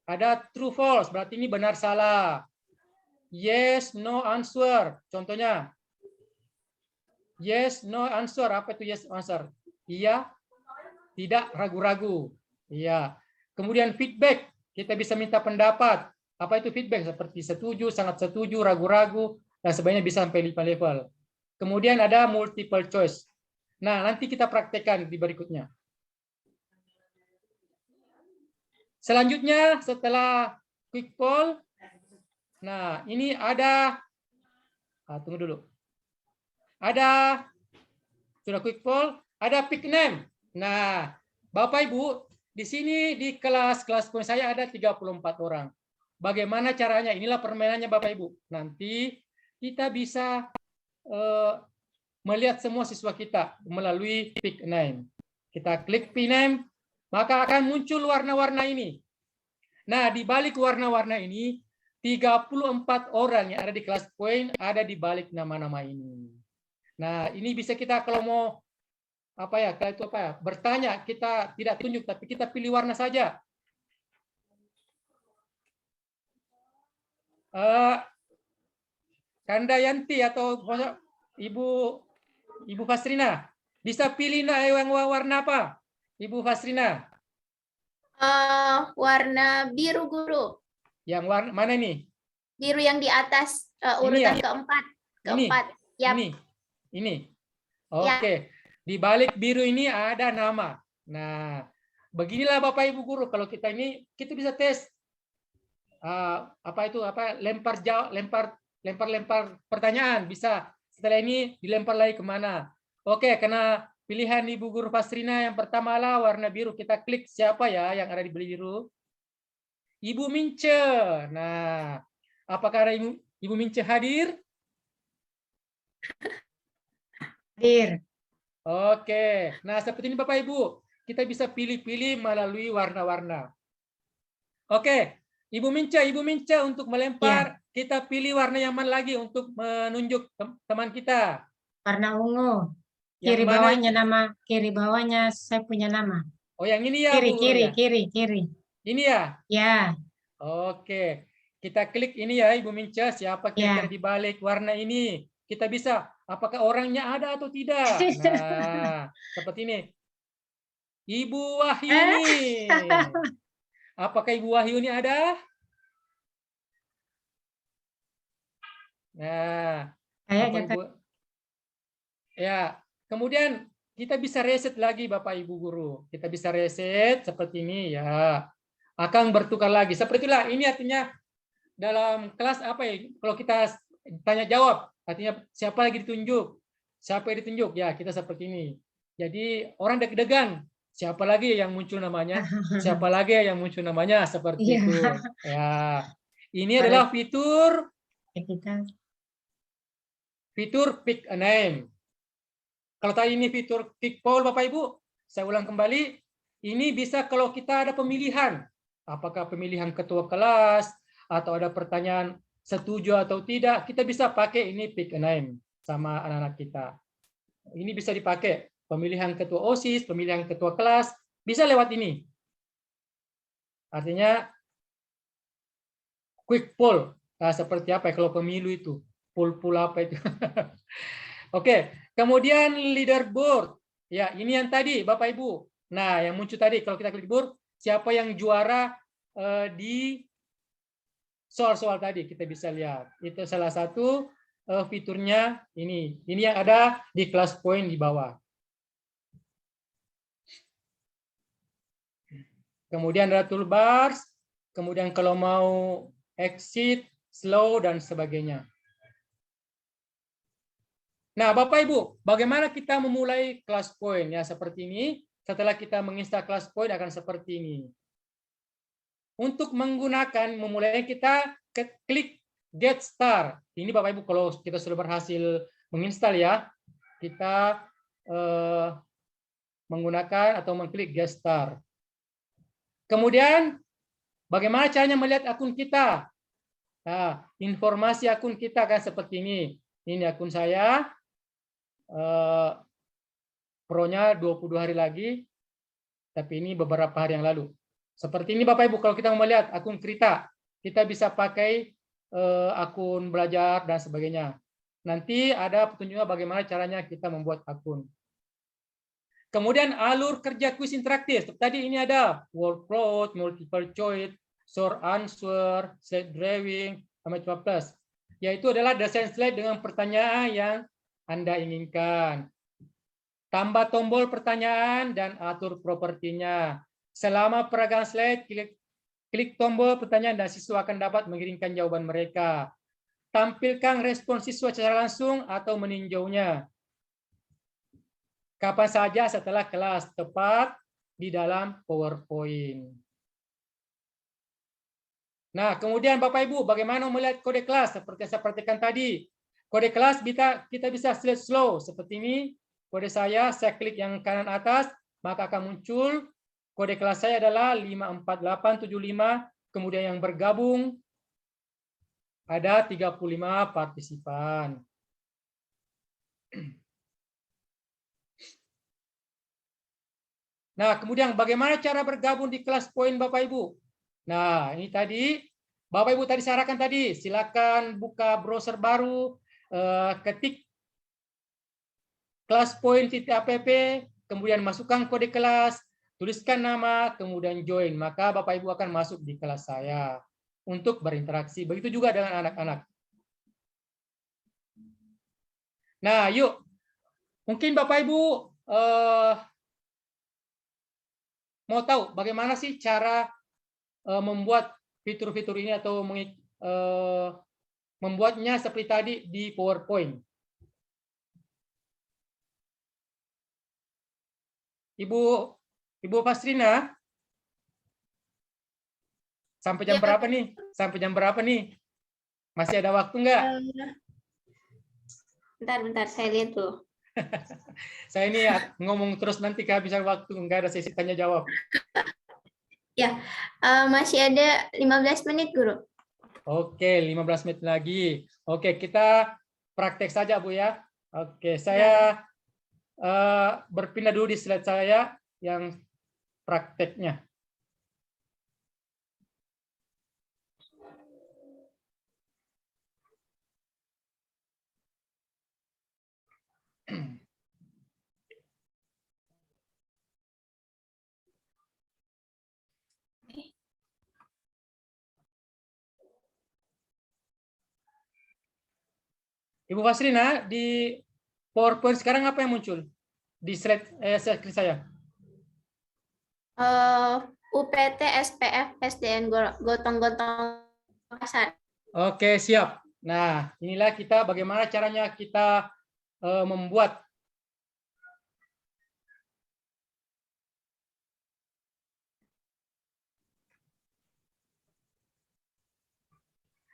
Ada true false, berarti ini benar salah. Yes, no answer. Contohnya. Yes, no answer. Apa itu yes answer? Iya, tidak, ragu-ragu. Iya. Kemudian feedback. Kita bisa minta pendapat. Apa itu feedback? Seperti setuju, sangat setuju, ragu-ragu, dan sebagainya bisa sampai 5 level. Kemudian ada multiple choice. Nah, nanti kita praktekkan di berikutnya. Selanjutnya, setelah quick poll, Nah, ini ada, tunggu dulu. Ada, sudah quick poll, ada pick name. Nah, Bapak Ibu, di sini di kelas poin saya ada 34 orang. Bagaimana caranya? Inilah permainannya Bapak Ibu. Nanti kita bisa melihat semua siswa kita melalui pick name. Kita klik pick name, maka akan muncul warna-warna ini. Nah, di balik warna-warna ini, 34 orang yang ada di kelas poin ada di balik nama-nama ini. Nah, ini bisa kita kalau mau bertanya, kita tidak tunjuk, tapi kita pilih warna saja. Kandayanti atau Ibu Fasrina, bisa pilih yang warna apa? Ibu Fasrina. Warna biru, Guru. Yang warna mana ini? Biru yang di atas urutan keempat. Yap. Ini. Oke. Di balik biru ini ada nama. Nah, beginilah Bapak Ibu guru, kalau kita bisa tes lempar pertanyaan, bisa. Setelah ini dilempar lagi kemana? Oke, karena pilihan Ibu Guru Fasrina yang pertama lah warna biru, kita klik siapa ya yang ada di biru? Ibu Mince. Nah, apakah ada Ibu Mince hadir? Hadir. Oke, nah seperti ini Bapak Ibu, kita bisa pilih-pilih melalui warna-warna. Oke, Ibu Mince untuk melempar, kita pilih warna yang mana lagi untuk menunjuk teman kita? Warna ungu. Kiri bawahnya saya punya nama. Oh, yang ini ya, Bu Guru, Kiri. Ini ya? Ya. Oke, kita klik ini ya, Ibu Mince, siapa kira-kira di balik warna ini? Kita bisa, apakah orangnya ada atau tidak? Nah, seperti ini. Ibu Wahyuni. Apakah Ibu Wahyuni ada? Nah, ya. Kemudian kita bisa reset lagi Bapak Ibu Guru. Kita bisa reset seperti ini ya. Akan bertukar lagi. Seperti itulah. Ini artinya dalam kelas apa ya? Kalau kita tanya jawab, artinya siapa lagi ditunjuk? Siapa yang ditunjuk? Ya, kita seperti ini. Jadi orang deg-degan. Siapa lagi yang muncul namanya? Siapa lagi yang muncul namanya? Seperti itu. Ya. Ini adalah fitur pick a name. Kalau tadi ini fitur pick poll Bapak Ibu, saya ulang kembali. Ini bisa kalau kita ada pemilihan. Apakah pemilihan ketua kelas atau ada pertanyaan setuju atau tidak, kita bisa pakai ini pick a name sama anak-anak kita. Ini bisa dipakai. Pemilihan ketua OSIS, pemilihan ketua kelas, bisa lewat ini. Artinya quick poll. Nah, seperti apa ya kalau pemilu itu? Poll apa itu? Oke, kemudian leaderboard. Ya, ini yang tadi Bapak Ibu. Nah, yang muncul tadi kalau kita klik board, siapa yang juara di soal-soal tadi kita bisa lihat. Itu salah satu fiturnya ini. Ini yang ada di kelas poin di bawah. Kemudian ada toolbars, kemudian kalau mau exit, slow, dan sebagainya. Nah, Bapak Ibu, bagaimana kita memulai kelas poin? Ya, seperti ini. Setelah kita menginstal kelas poin akan seperti ini. Untuk memulai kita klik Get Start. Ini Bapak Ibu, kalau kita sudah berhasil menginstal ya, kita menggunakan atau mengklik Get Start. Kemudian, bagaimana caranya melihat akun kita? Nah, informasi akun kita kan seperti ini. Ini akun saya. Pro-nya 22 hari lagi, tapi ini beberapa hari yang lalu. Seperti ini Bapak Ibu, kalau kita mau melihat akun cerita, kita bisa pakai akun belajar dan sebagainya. Nanti ada petunjuknya bagaimana caranya kita membuat akun. Kemudian alur kerja kuis interaktif. Tadi ini ada workflow, multiple choice, short answer, slide drawing, sama plus. Yaitu adalah desain slide dengan pertanyaan yang Anda inginkan. Tambah tombol pertanyaan dan atur propertinya. Selama peragaan slide, klik tombol pertanyaan dan siswa akan dapat mengirimkan jawaban mereka. Tampilkan respon siswa secara langsung atau meninjaunya. Kapan saja setelah kelas, tepat di dalam PowerPoint. Nah, kemudian Bapak Ibu, bagaimana melihat kode kelas? Seperti yang saya perhatikan tadi. Kode kelas kita bisa slide slow seperti ini. Kode saya klik yang kanan atas, maka akan muncul kode kelas saya adalah 54875, kemudian yang bergabung ada 35 partisipan. Nah, kemudian bagaimana cara bergabung di kelas poin Bapak Ibu? Nah, ini tadi Bapak Ibu tadi sarankan tadi, silakan buka browser baru, ketik kelaspoin.app, kemudian masukkan kode kelas, tuliskan nama, kemudian join. Maka Bapak Ibu akan masuk di kelas saya untuk berinteraksi. Begitu juga dengan anak-anak. Nah, yuk. Mungkin Bapak Ibu mau tahu bagaimana sih cara membuat fitur-fitur ini atau membuatnya seperti tadi di PowerPoint. Ibu Pasrina, sampai jam berapa nih? Sampai jam berapa nih? Masih ada waktu nggak? Bentar, saya lihat dulu. Saya ini ngomong terus nanti kehabisan waktu, nggak ada sesi tanya jawab. Ya, masih ada 15 menit, Guru. Oke, 15 menit lagi. Oke, kita praktek saja, Bu ya. Oke, saya berpindah dulu di slide saya yang prakteknya. Ibu Fasrina, di PowerPoint sekarang apa yang muncul? Di slide saya. UPT, SPF, SDN, gotong-gotong pasar. Oke, siap. Nah, inilah kita bagaimana caranya kita membuat.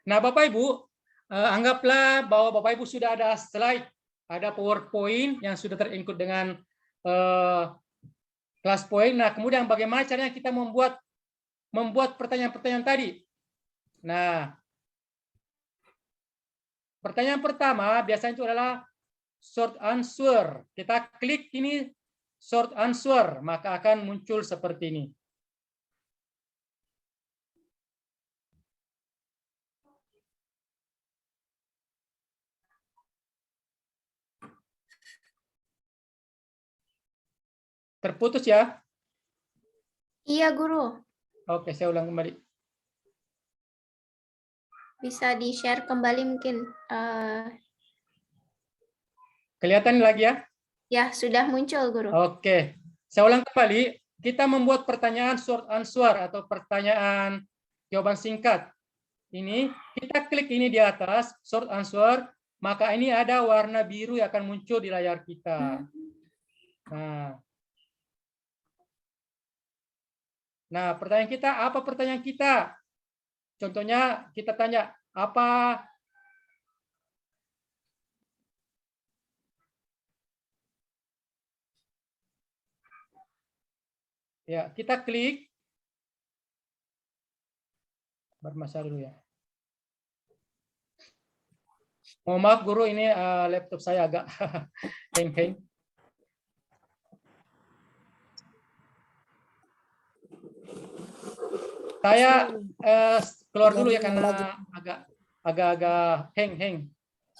Nah, Bapak Ibu, anggaplah bahwa Bapak Ibu sudah ada slide, ada PowerPoint yang sudah terinclude dengan kelas poin. Nah, kemudian bagaimana caranya kita membuat pertanyaan-pertanyaan tadi? Nah, pertanyaan pertama biasanya itu adalah short answer. Kita klik ini short answer, maka akan muncul seperti ini. Terputus ya? Iya, Guru. Oke, saya ulang kembali. Bisa di-share kembali mungkin. Kelihatan lagi ya? Ya, sudah muncul, Guru. Oke, saya ulang kembali. Kita membuat pertanyaan short answer atau pertanyaan jawaban singkat. Ini, kita klik ini di atas, short answer, maka ini ada warna biru yang akan muncul di layar kita. Nah, pertanyaan kita, apa pertanyaan kita? Contohnya, kita tanya, apa ya, kita klik. Bermasalah dulu ya. Mohon maaf Guru, ini laptop saya agak hang-hang. Saya keluar dulu ya karena agak hang-hang.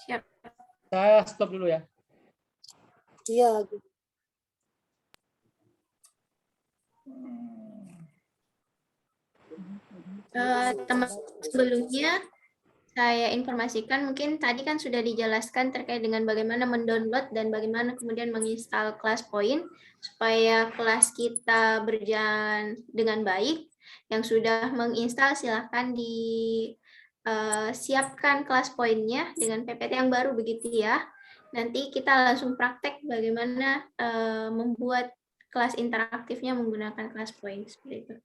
Siap. Saya stop dulu ya. Iya. Teman sebelumnya saya informasikan, mungkin tadi kan sudah dijelaskan terkait dengan bagaimana mendownload dan bagaimana kemudian menginstal kelas poin supaya kelas kita berjalan dengan baik. Yang sudah menginstal silahkan siapkan kelas poinnya dengan PPT yang baru begitu ya. Nanti kita langsung praktek bagaimana membuat kelas interaktifnya menggunakan kelas poin seperti itu.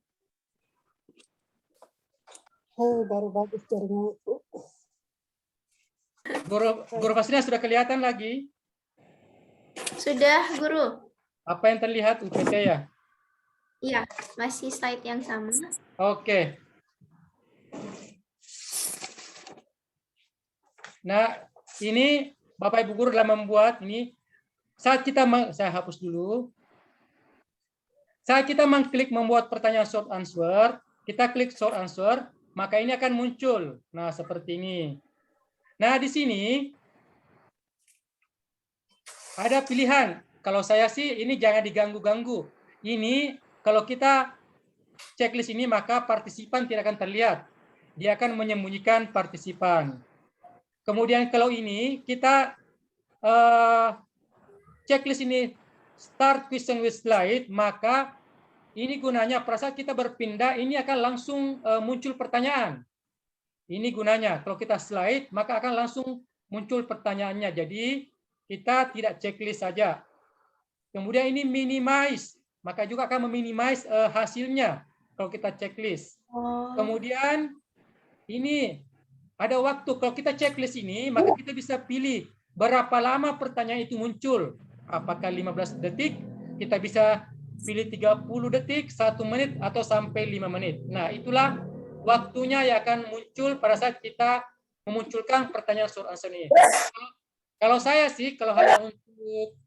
Oh, baru bagus jaringan. Guru Fasina sudah kelihatan lagi? Sudah, Guru? Apa yang terlihat UPT ya? Iya, masih slide yang sama. Oke. Nah, ini Bapak Ibu Guru dalam membuat ini, saat kita, saya hapus dulu. Saat kita mengklik membuat pertanyaan short answer, kita klik short answer, maka ini akan muncul. Nah, seperti ini. Nah, di sini ada pilihan. Kalau saya sih ini jangan diganggu-ganggu. Ini kalau kita checklist ini maka partisipan tidak akan terlihat. Dia akan menyembunyikan partisipan. Kemudian kalau ini kita checklist ini start question with slide, maka ini gunanya pada saat kita berpindah ini akan langsung muncul pertanyaan. Ini gunanya. Kalau kita slide maka akan langsung muncul pertanyaannya. Jadi kita tidak checklist saja. Kemudian ini minimize, maka juga akan meminimize hasilnya kalau kita checklist. Kemudian ini ada waktu, kalau kita checklist ini, maka kita bisa pilih berapa lama pertanyaan itu muncul. Apakah 15 detik, kita bisa pilih 30 detik, 1 menit, atau sampai 5 menit. Nah, itulah waktunya yang akan muncul pada saat kita memunculkan pertanyaan short answer ini. Kalau saya sih, kalau hanya untuk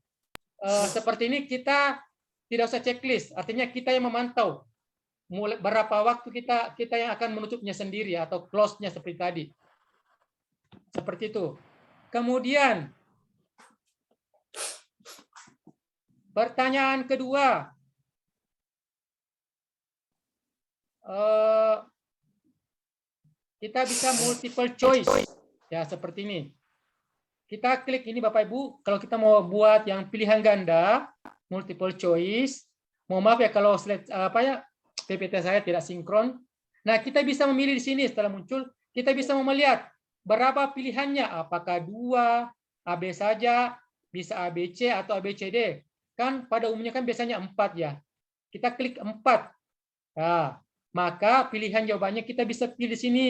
seperti ini, kita tidak usah checklist. Artinya kita yang memantau mulai berapa waktu kita yang akan menutupnya sendiri atau close-nya seperti tadi. Seperti itu. Kemudian pertanyaan kedua. Kita bisa multiple choice. Ya, seperti ini. Kita klik ini Bapak Ibu, kalau kita mau buat yang pilihan ganda, multiple choice. Mohon maaf ya kalau slide PPT saya tidak sinkron. Nah, kita bisa memilih di sini setelah muncul, kita bisa melihat berapa pilihannya, apakah 2, AB saja, bisa ABC atau ABCD. Kan pada umumnya kan biasanya 4 ya. Kita klik 4. Nah, maka pilihan jawabannya kita bisa pilih di sini.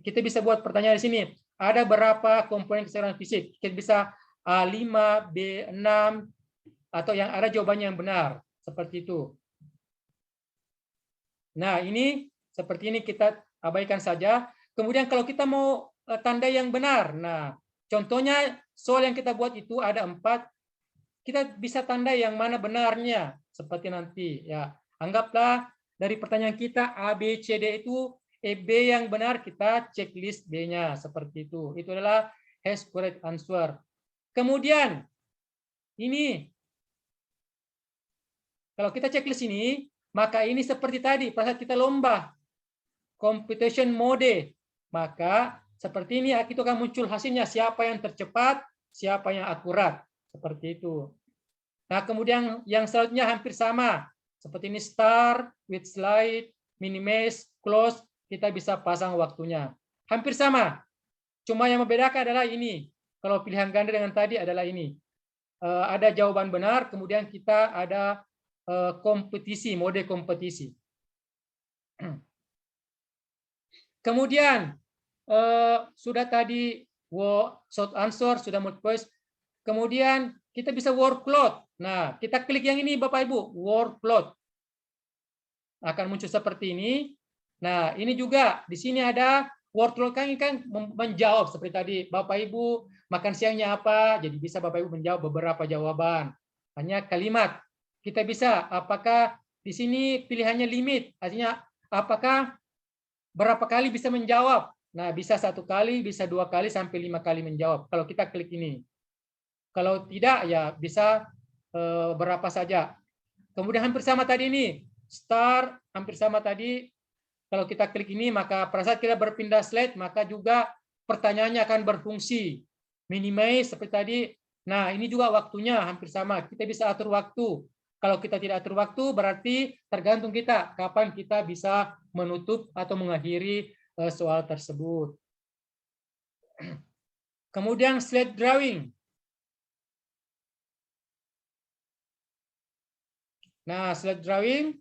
Kita bisa buat pertanyaan di sini. Ada berapa komponen kesehatan fisik? Kita bisa A5, B6, atau yang ada jawabannya yang benar. Seperti itu. Nah, ini seperti ini kita abaikan saja. Kemudian kalau kita mau tanda yang benar. Nah, contohnya soal yang kita buat itu ada 4. Kita bisa tanda yang mana benarnya. Seperti nanti. Ya, anggaplah dari pertanyaan kita A, B, C, D itu B yang benar, kita checklist B-nya. Seperti itu. Itu adalah has correct answer. Kemudian, ini. Kalau kita checklist ini, maka ini seperti tadi, pada saat kita lomba. Competition mode. Maka, seperti ini, itu akan muncul hasilnya. Siapa yang tercepat, siapa yang akurat. Seperti itu. Nah, kemudian yang selanjutnya hampir sama. Seperti ini, start, with slide, minimize, close. Kita bisa pasang waktunya. Hampir sama. Cuma yang membedakan adalah ini. Kalau pilihan ganda dengan tadi adalah ini. Ada jawaban benar, kemudian kita ada kompetisi, mode kompetisi. Kemudian, sudah tadi short answer, sudah multiple choice. Kemudian, kita bisa workload. Nah, kita klik yang ini Bapak Ibu, workload. Akan muncul seperti ini. Nah, ini juga di sini ada workload kan menjawab seperti tadi Bapak Ibu makan siangnya apa, jadi bisa Bapak Ibu menjawab beberapa jawaban. Hanya kalimat. Kita bisa apakah di sini pilihannya limit, artinya apakah berapa kali bisa menjawab. Nah, bisa 1 kali, bisa 2 kali sampai 5 kali menjawab. Kalau kita klik ini. Kalau tidak ya bisa berapa saja. Kemudian hampir sama tadi ini, start hampir sama tadi. Kalau kita klik ini, maka pada saat kita berpindah slide, maka juga pertanyaannya akan berfungsi. Minimize seperti tadi. Nah, ini juga waktunya hampir sama. Kita bisa atur waktu. Kalau kita tidak atur waktu, berarti tergantung kita kapan kita bisa menutup atau mengakhiri soal tersebut. Kemudian slide drawing. Nah, slide drawing.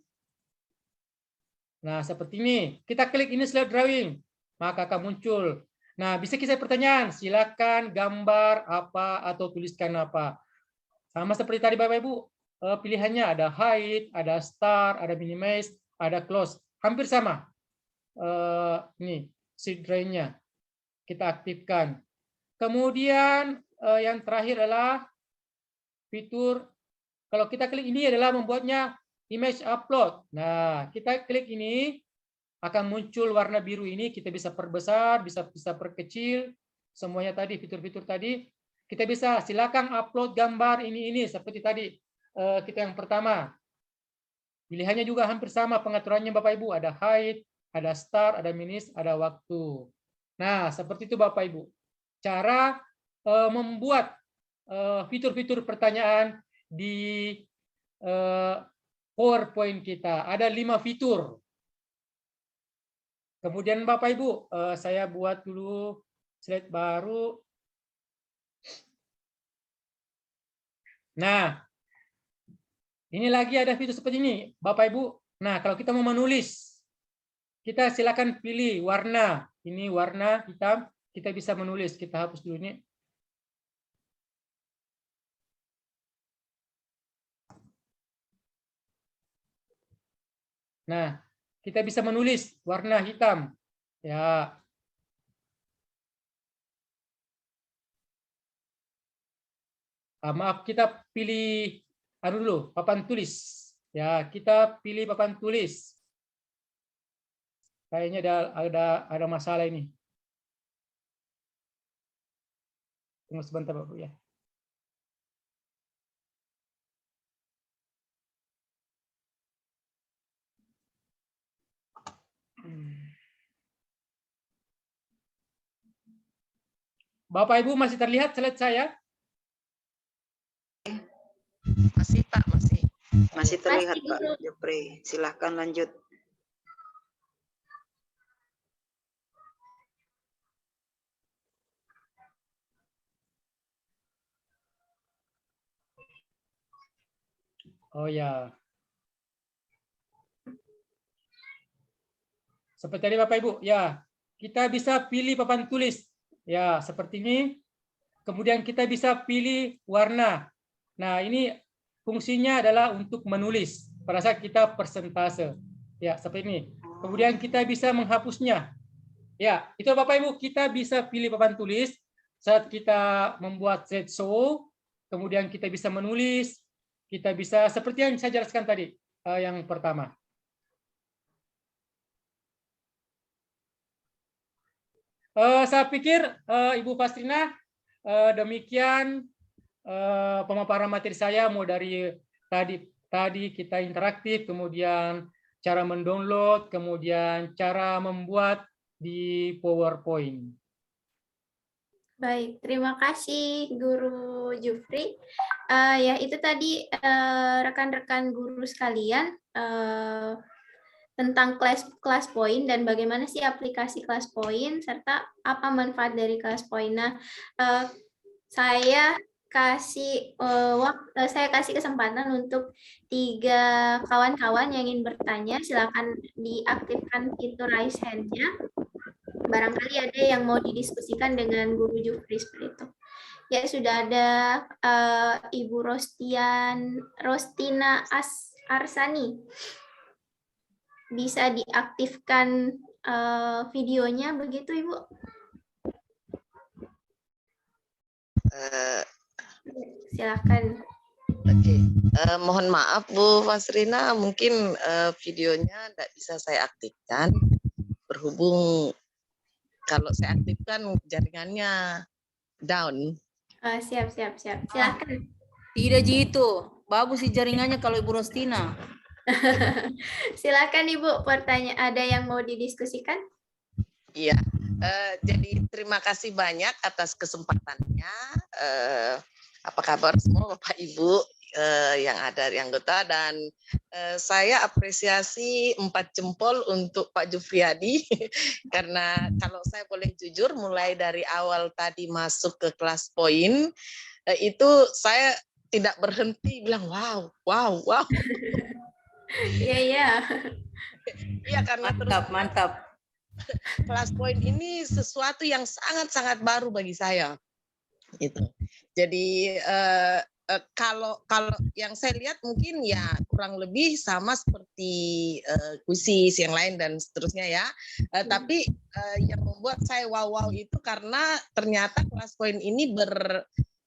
Nah, seperti ini. Kita klik ini slide drawing, maka akan muncul. Nah, bisa kita pertanyaan, silakan gambar apa atau tuliskan apa. Sama seperti tadi Bapak Ibu, pilihannya ada hide, ada start, ada minimize, ada close. Hampir sama. Ini slide drawing-nya. Kita aktifkan. Kemudian yang terakhir adalah fitur. Kalau kita klik ini adalah membuatnya image upload. Nah, kita klik ini akan muncul warna biru ini. Kita bisa perbesar, bisa perkecil. Semuanya tadi, fitur-fitur tadi. Kita bisa silakan upload gambar ini seperti tadi kita yang pertama. Pilihannya juga hampir sama pengaturannya Bapak Ibu. Ada hide, ada start, ada minimize, ada waktu. Nah, seperti itu Bapak Ibu. Cara membuat fitur-fitur pertanyaan di PowerPoint kita. Ada 5 fitur. Kemudian Bapak Ibu, saya buat dulu slide baru. Nah, ini lagi ada fitur seperti ini, Bapak Ibu. Nah, kalau kita mau menulis, kita silakan pilih warna. Ini warna hitam, kita bisa menulis. Kita hapus dulu ini. Nah, kita bisa menulis warna hitam. Ya. Maaf, kita pilih dulu, papan tulis. Ya, kita pilih papan tulis. Kayaknya ada masalah ini. Tunggu sebentar Bapak ya. Bapak Ibu masih terlihat slide saya? Masih Pak, masih terlihat Pak Jupri. Silahkan lanjut. Oh ya. Seperti tadi Bapak Ibu, ya. Kita bisa pilih papan tulis. Ya, seperti ini. Kemudian kita bisa pilih warna. Nah, ini fungsinya adalah untuk menulis pada saat kita persentase. Ya, seperti ini. Kemudian kita bisa menghapusnya. Ya, itu Bapak Ibu, kita bisa pilih papan tulis saat kita membuat slideshow. Kemudian kita bisa menulis. Kita bisa seperti yang saya jelaskan tadi, yang pertama. Saya pikir Ibu Fastrina demikian pemaparan materi saya, mau dari tadi kita interaktif, kemudian cara mendownload, kemudian cara membuat di PowerPoint. Baik, terima kasih Guru Jufri. Ya, itu tadi rekan-rekan guru sekalian tentang kelas poin dan bagaimana sih aplikasi kelas poin serta apa manfaat dari kelas poin. Nah, saya kasih kesempatan untuk 3 kawan-kawan yang ingin bertanya. Silakan diaktifkan fitur raise hand-nya. Barangkali ada yang mau didiskusikan dengan Guru Jufri seperti itu. Ya, sudah ada Ibu Rostina Arsani. Bisa diaktifkan videonya begitu, Ibu? Silakan. Oke, mohon maaf Bu Fasrina, mungkin videonya tidak bisa saya aktifkan. Berhubung kalau saya aktifkan jaringannya down. Siap. Silakan. Tidak gitu. Bagus sih jaringannya kalau Ibu Rostina. Silakan Ibu, pertanyaan ada yang mau didiskusikan? Iya, jadi terima kasih banyak atas kesempatannya. Apa kabar semua Bapak Ibu? yang ada di anggota, dan saya apresiasi 4 jempol untuk Pak Jufriyadi karena kalau saya boleh jujur, mulai dari awal tadi masuk ke kelas poin itu saya tidak berhenti bilang wow, wow, wow. Iya, iya. Iya, karena Mantap. kelas poin ini sesuatu yang sangat-sangat baru bagi saya. Itu. Jadi kalau yang saya lihat mungkin ya kurang lebih sama seperti kuisis yang lain dan seterusnya ya. Tapi yang membuat saya wow itu karena ternyata kelas poin ini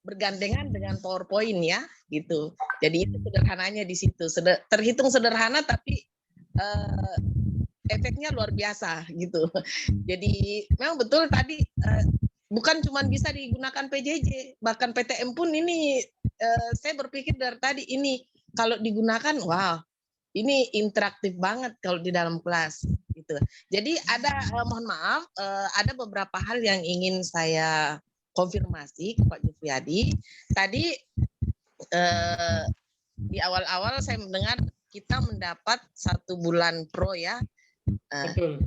bergandengan dengan PowerPoint ya, gitu. Jadi itu sederhananya di situ. Terhitung sederhana tapi efeknya luar biasa gitu. Jadi memang betul tadi bukan cuma bisa digunakan PJJ, bahkan PTM pun ini saya berpikir dari tadi ini kalau digunakan, wow, ini interaktif banget kalau di dalam kelas gitu. Jadi ada mohon maaf, ada beberapa hal yang ingin saya konfirmasi ke Pak Jufriyadi. Tadi di awal-awal saya mendengar kita mendapat 1 bulan pro ya. Betul.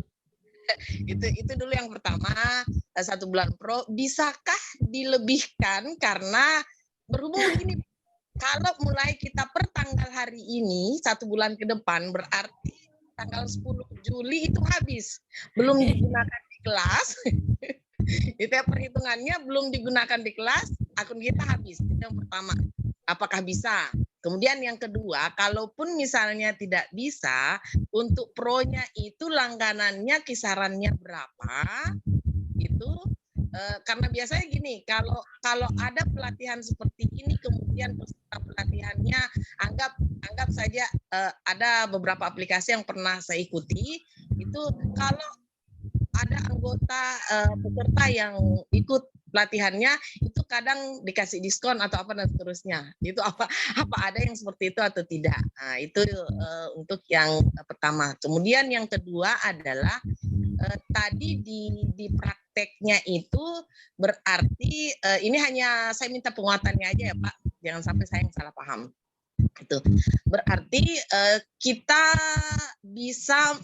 Itu dulu yang pertama, 1 bulan pro. Bisakah dilebihkan karena berhubung begini, kalau mulai kita per tanggal hari ini 1 bulan ke depan berarti tanggal 10 Juli itu habis, belum digunakan di kelas. Itu ya, perhitungannya belum digunakan di kelas, akun kita habis. Itu yang pertama. Apakah bisa? Kemudian yang kedua, kalaupun misalnya tidak bisa, untuk pro-nya itu langganannya kisarannya berapa? Itu karena biasanya gini, kalau ada pelatihan seperti ini, kemudian peserta pelatihannya anggap saja ada beberapa aplikasi yang pernah saya ikuti, itu kalau ada anggota peserta yang ikut pelatihannya itu kadang dikasih diskon atau apa dan seterusnya. Itu apa ada yang seperti itu atau tidak. Nah, itu untuk yang pertama. Kemudian yang kedua adalah tadi di prakteknya itu berarti ini hanya saya minta penguatannya aja ya Pak. Jangan sampai saya yang salah paham. Itu berarti kita bisa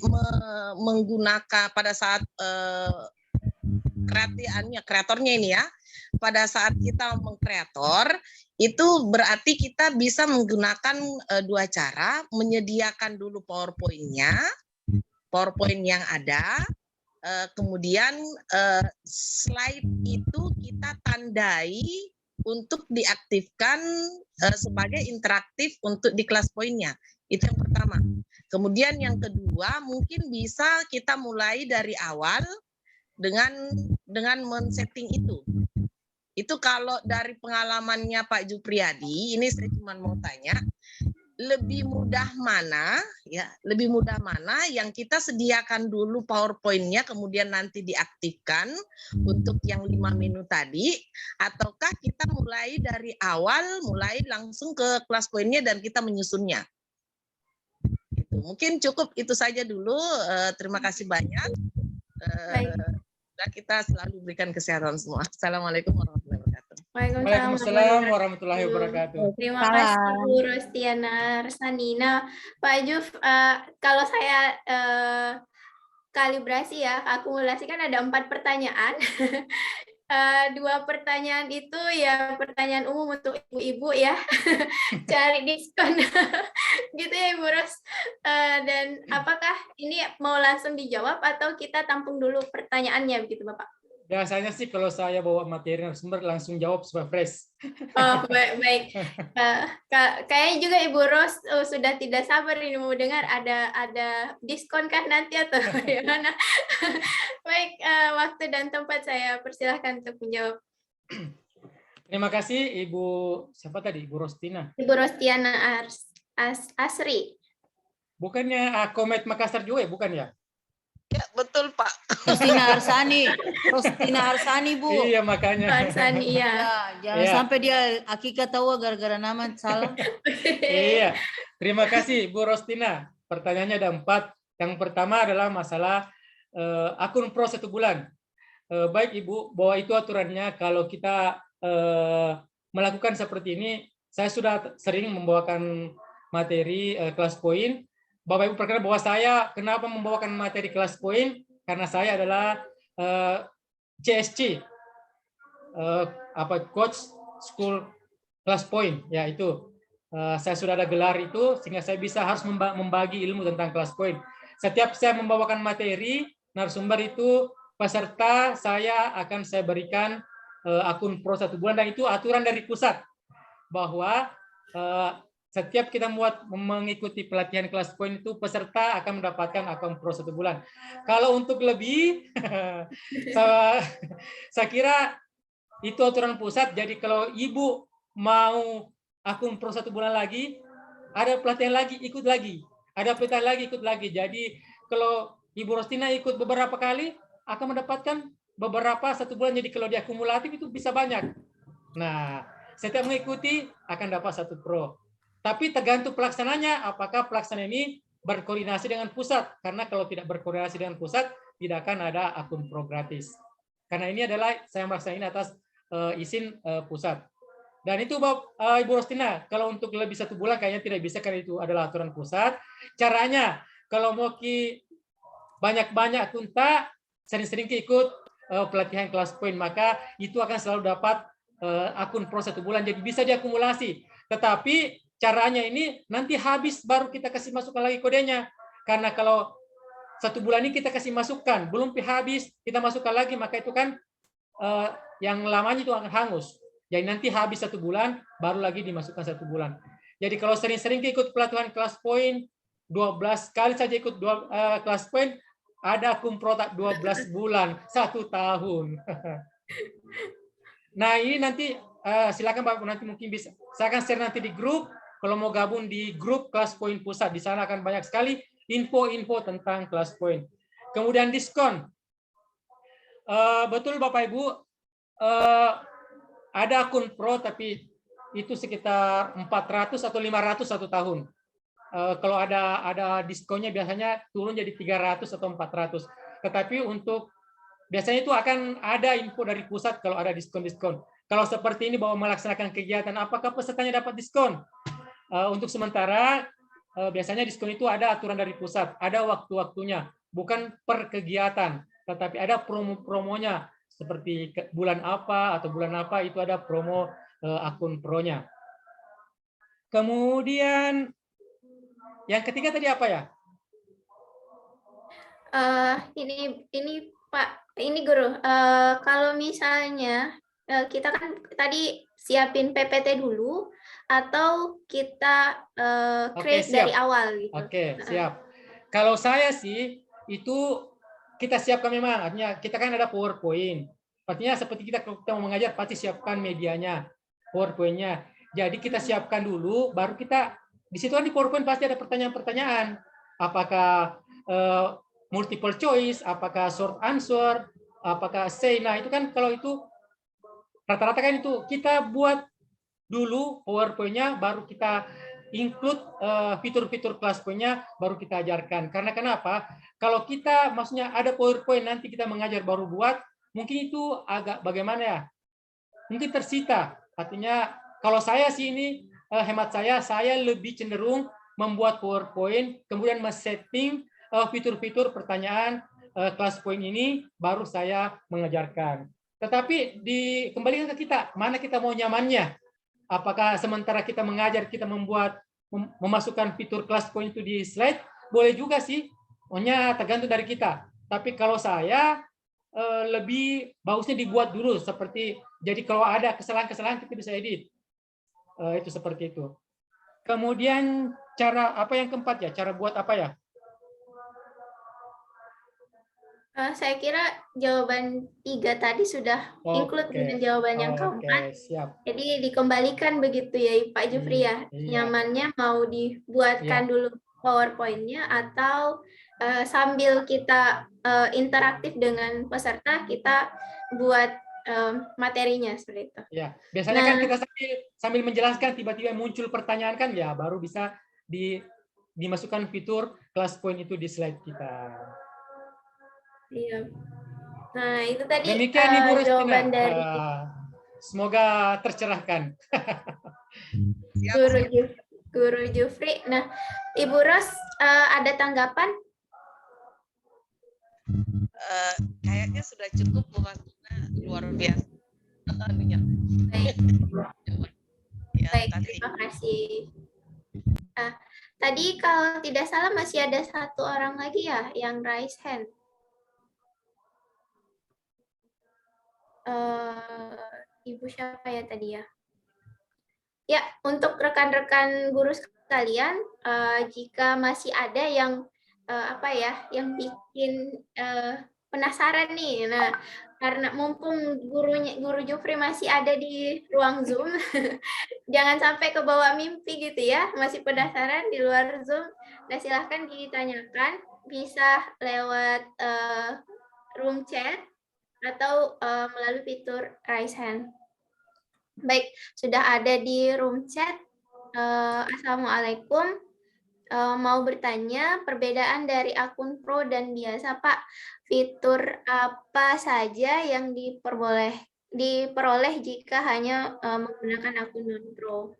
menggunakan pada saat kreatornya ini ya, pada saat kita mengkreator itu berarti kita bisa menggunakan 2 cara, menyediakan dulu PowerPoint yang ada, kemudian slide itu kita tandai untuk diaktifkan sebagai interaktif untuk di kelas poinnya. Itu yang pertama. Kemudian yang kedua mungkin bisa kita mulai dari awal dengan men-setting itu. Itu kalau dari pengalamannya Pak Jufriyadi, ini saya cuma mau tanya, lebih mudah mana yang kita sediakan dulu PowerPoint-nya kemudian nanti diaktifkan untuk yang 5 menit tadi, ataukah kita mulai dari awal, mulai langsung ke kelas poinnya dan kita menyusunnya? Gitu. Mungkin cukup itu saja dulu. Terima kasih banyak. Kita selalu berikan kesehatan semua. Assalamualaikum warahmatullahi wabarakatuh. Waalaikumsalam warahmatullahi wabarakatuh. Terima kasih Bu Rostiana Arsanina. Pak Juf, kalau saya kalibrasi ya, akumulasi kan ada 4 pertanyaan. 2 pertanyaan itu ya pertanyaan umum untuk ibu-ibu ya. Cari diskon. Gitu ya Ibu Ros. Dan apakah ini mau langsung dijawab atau kita tampung dulu pertanyaannya begitu Bapak? Biasanya sih kalau saya bawa materi narasumber langsung jawab supaya fresh. Oh, baik. Kayaknya juga Ibu Ros sudah tidak sabar ini mau dengar ada diskon kan nanti atau bagaimana? Baik, waktu dan tempat saya persilahkan untuk menjawab. Terima kasih Ibu, siapa tadi? Ibu Rostina. Ibu Rostiana Asri. Bukannya Komet Makassar juga ya, bukan ya? Ya, betul Pak. Rostina Arsani Bu. Iya makanya. Arsani ya. Jangan sampai dia Akika tahu gara-gara nama salah. Iya. Terima kasih Bu Rostina. Pertanyaannya ada 4. Yang pertama adalah masalah akun pro 1 bulan. Baik Ibu, bahwa itu aturannya kalau kita melakukan seperti ini saya sudah sering membawakan materi kelas poin. Bapak Ibu perkenalkan bahwa saya kenapa membawakan materi kelas poin, karena saya adalah CSC, Coach School Kelas Poin, ya itu. Saya sudah ada gelar itu, sehingga saya bisa harus membagi ilmu tentang kelas poin. Setiap saya membawakan materi, narasumber itu peserta saya akan saya berikan akun pro 1 bulan, dan itu aturan dari pusat bahwa setiap kita mengikuti pelatihan kelas poin itu peserta akan mendapatkan akun pro 1 bulan. Kalau untuk lebih, saya kira itu aturan pusat. Jadi kalau Ibu mau akun pro 1 bulan lagi, ada pelatihan lagi, ikut lagi. Ada pelatihan lagi, ikut lagi. Jadi kalau Ibu Rostina ikut beberapa kali, akan mendapatkan beberapa 1 bulan. Jadi kalau diakumulatif itu bisa banyak. Nah, setiap mengikuti akan dapat 1 pro. Tapi tergantung pelaksananya, apakah pelaksana ini berkoordinasi dengan pusat. Karena kalau tidak berkoordinasi dengan pusat, tidak akan ada akun pro gratis. Karena ini adalah saya melaksanakan atas izin pusat. Dan itu Ibu Rostina, kalau untuk lebih 1 bulan kayaknya tidak bisa karena itu adalah aturan pusat. Caranya, kalau mau banyak-banyak kunta, sering-sering ikut pelatihan kelas poin, maka itu akan selalu dapat akun pro 1 bulan, jadi bisa diakumulasi. Tetapi caranya ini nanti habis baru kita kasih masukkan lagi kodenya. Karena kalau 1 bulan ini kita kasih masukkan, belum habis kita masukkan lagi, maka itu kan yang lamanya itu akan hangus. Jadi nanti habis 1 bulan, baru lagi dimasukkan 1 bulan. Jadi kalau sering-sering ikut pelatihan kelas poin, 12 kali saja ikut kelas poin, ada akun pro 12 bulan, 1 tahun. Nah ini nanti silakan Bapak, nanti mungkin bisa, saya akan share nanti di grup, kalau mau gabung di grup kelas poin pusat, di sana akan banyak sekali info-info tentang kelas poin. Kemudian diskon. Betul Bapak Ibu, ada akun pro tapi itu sekitar 400 atau 500 1 tahun. Kalau ada diskonnya biasanya turun jadi 300 atau 400. Tetapi untuk biasanya itu akan ada info dari pusat kalau ada diskon-diskon. Kalau seperti ini bahwa melaksanakan kegiatan, apakah pesertanya dapat diskon? Untuk sementara biasanya diskon itu ada aturan dari pusat, ada waktu-waktunya, bukan per kegiatan, tetapi ada promo-promonya. Seperti bulan apa atau bulan apa itu ada promo akun pro-nya. Kemudian yang ketiga tadi apa ya? Ini Pak, ini Guru. Kalau misalnya kita kan tadi siapin PPT dulu atau kita create dari awal gitu. Oke, siap. Kalau saya sih itu kita siapkan memang, artinya kita kan ada PowerPoint. Artinya seperti kita kalau kita mau mengajar pasti siapkan medianya, PowerPoint-nya. Jadi kita siapkan dulu, baru kita di situ kan di PowerPoint pasti ada pertanyaan-pertanyaan. Apakah multiple choice, apakah short answer, apakah say. Nah itu kan kalau itu rata-rata kan itu kita buat dulu PowerPoint-nya, baru kita include fitur-fitur kelas poinnya, baru kita ajarkan. Karena kenapa? Kalau kita maksudnya ada PowerPoint nanti kita mengajar baru buat, mungkin itu agak bagaimana ya? Mungkin tersita. Artinya kalau saya sih ini hemat saya lebih cenderung membuat PowerPoint, kemudian men-setting fitur-fitur pertanyaan kelas poin ini, baru saya mengajarkan. Tetapi dikembalikan ke kita, mana kita mau nyamannya? Apakah sementara kita mengajar, kita memasukkan fitur kelas poin itu di slide, boleh juga sih, pokoknya tergantung dari kita. Tapi kalau saya lebih bagusnya dibuat dulu, seperti jadi kalau ada kesalahan-kesalahan kita bisa edit. Itu seperti itu. Kemudian cara apa yang keempat ya? Cara buat apa ya? Saya kira jawaban 3 tadi sudah include dengan jawaban yang keempat. Siap. Jadi dikembalikan begitu ya Pak Jufri ya. Nyamannya mau dibuatkan dulu PowerPoint-nya atau sambil kita interaktif dengan peserta kita buat materinya seperti itu. Ya, biasanya kan kita sambil menjelaskan tiba-tiba muncul pertanyaan kan ya baru bisa dimasukkan fitur kelas poin itu di slide kita. Iya. Nah, itu tadi demikian Ibu Rustina. jawaban dari semoga tercerahkan. Siap, Guru siap. Guru Jufri. Nah, Ibu Ros ada tanggapan? Kayaknya sudah cukup Bu Hasina, luar biasa. Anunya. Baik, Ya, baik, kasih. terima kasih. Tadi kalau tidak salah masih ada satu orang lagi ya yang raise hand. Ibu siapa ya tadi ya? Ya, untuk rekan-rekan guru sekalian, jika masih ada yang yang bikin penasaran nih. Nah, karena mumpung Guru Jufri masih ada di ruang Zoom, jangan sampai kebawa mimpi gitu ya, masih penasaran di luar Zoom. Nah, silahkan ditanyakan, bisa lewat room chat atau melalui fitur raise hand. Baik, sudah ada di room chat. Assalamualaikum. Mau bertanya perbedaan dari akun pro dan biasa, Pak. Fitur apa saja yang diperoleh jika hanya menggunakan akun non pro?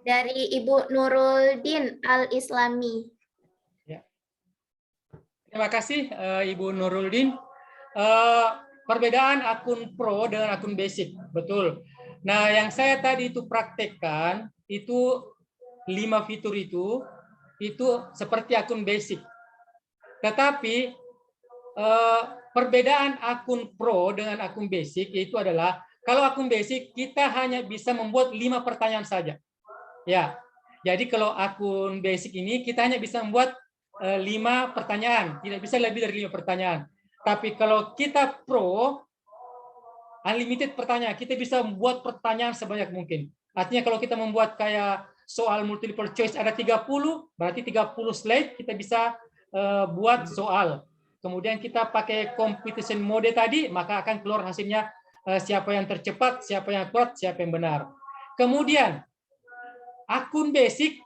Dari Ibu Nuruldin Al-Islami. Ya. Terima kasih Ibu Nuruldin. Perbedaan akun pro dengan akun basic, betul. Nah, yang saya tadi itu praktekkan itu 5 fitur itu seperti akun basic. Tetapi perbedaan akun pro dengan akun basic itu adalah kalau akun basic kita hanya bisa membuat 5 pertanyaan saja. Ya. Jadi kalau akun basic ini kita hanya bisa membuat 5 pertanyaan, tidak bisa lebih dari 5 pertanyaan. Tapi kalau kita pro, unlimited pertanyaan, kita bisa membuat pertanyaan sebanyak mungkin. Artinya kalau kita membuat kayak soal multiple choice ada 30, berarti 30 slide kita bisa buat soal. Kemudian kita pakai competition mode tadi, maka akan keluar hasilnya siapa yang tercepat, siapa yang kuat, siapa yang benar. Kemudian akun basic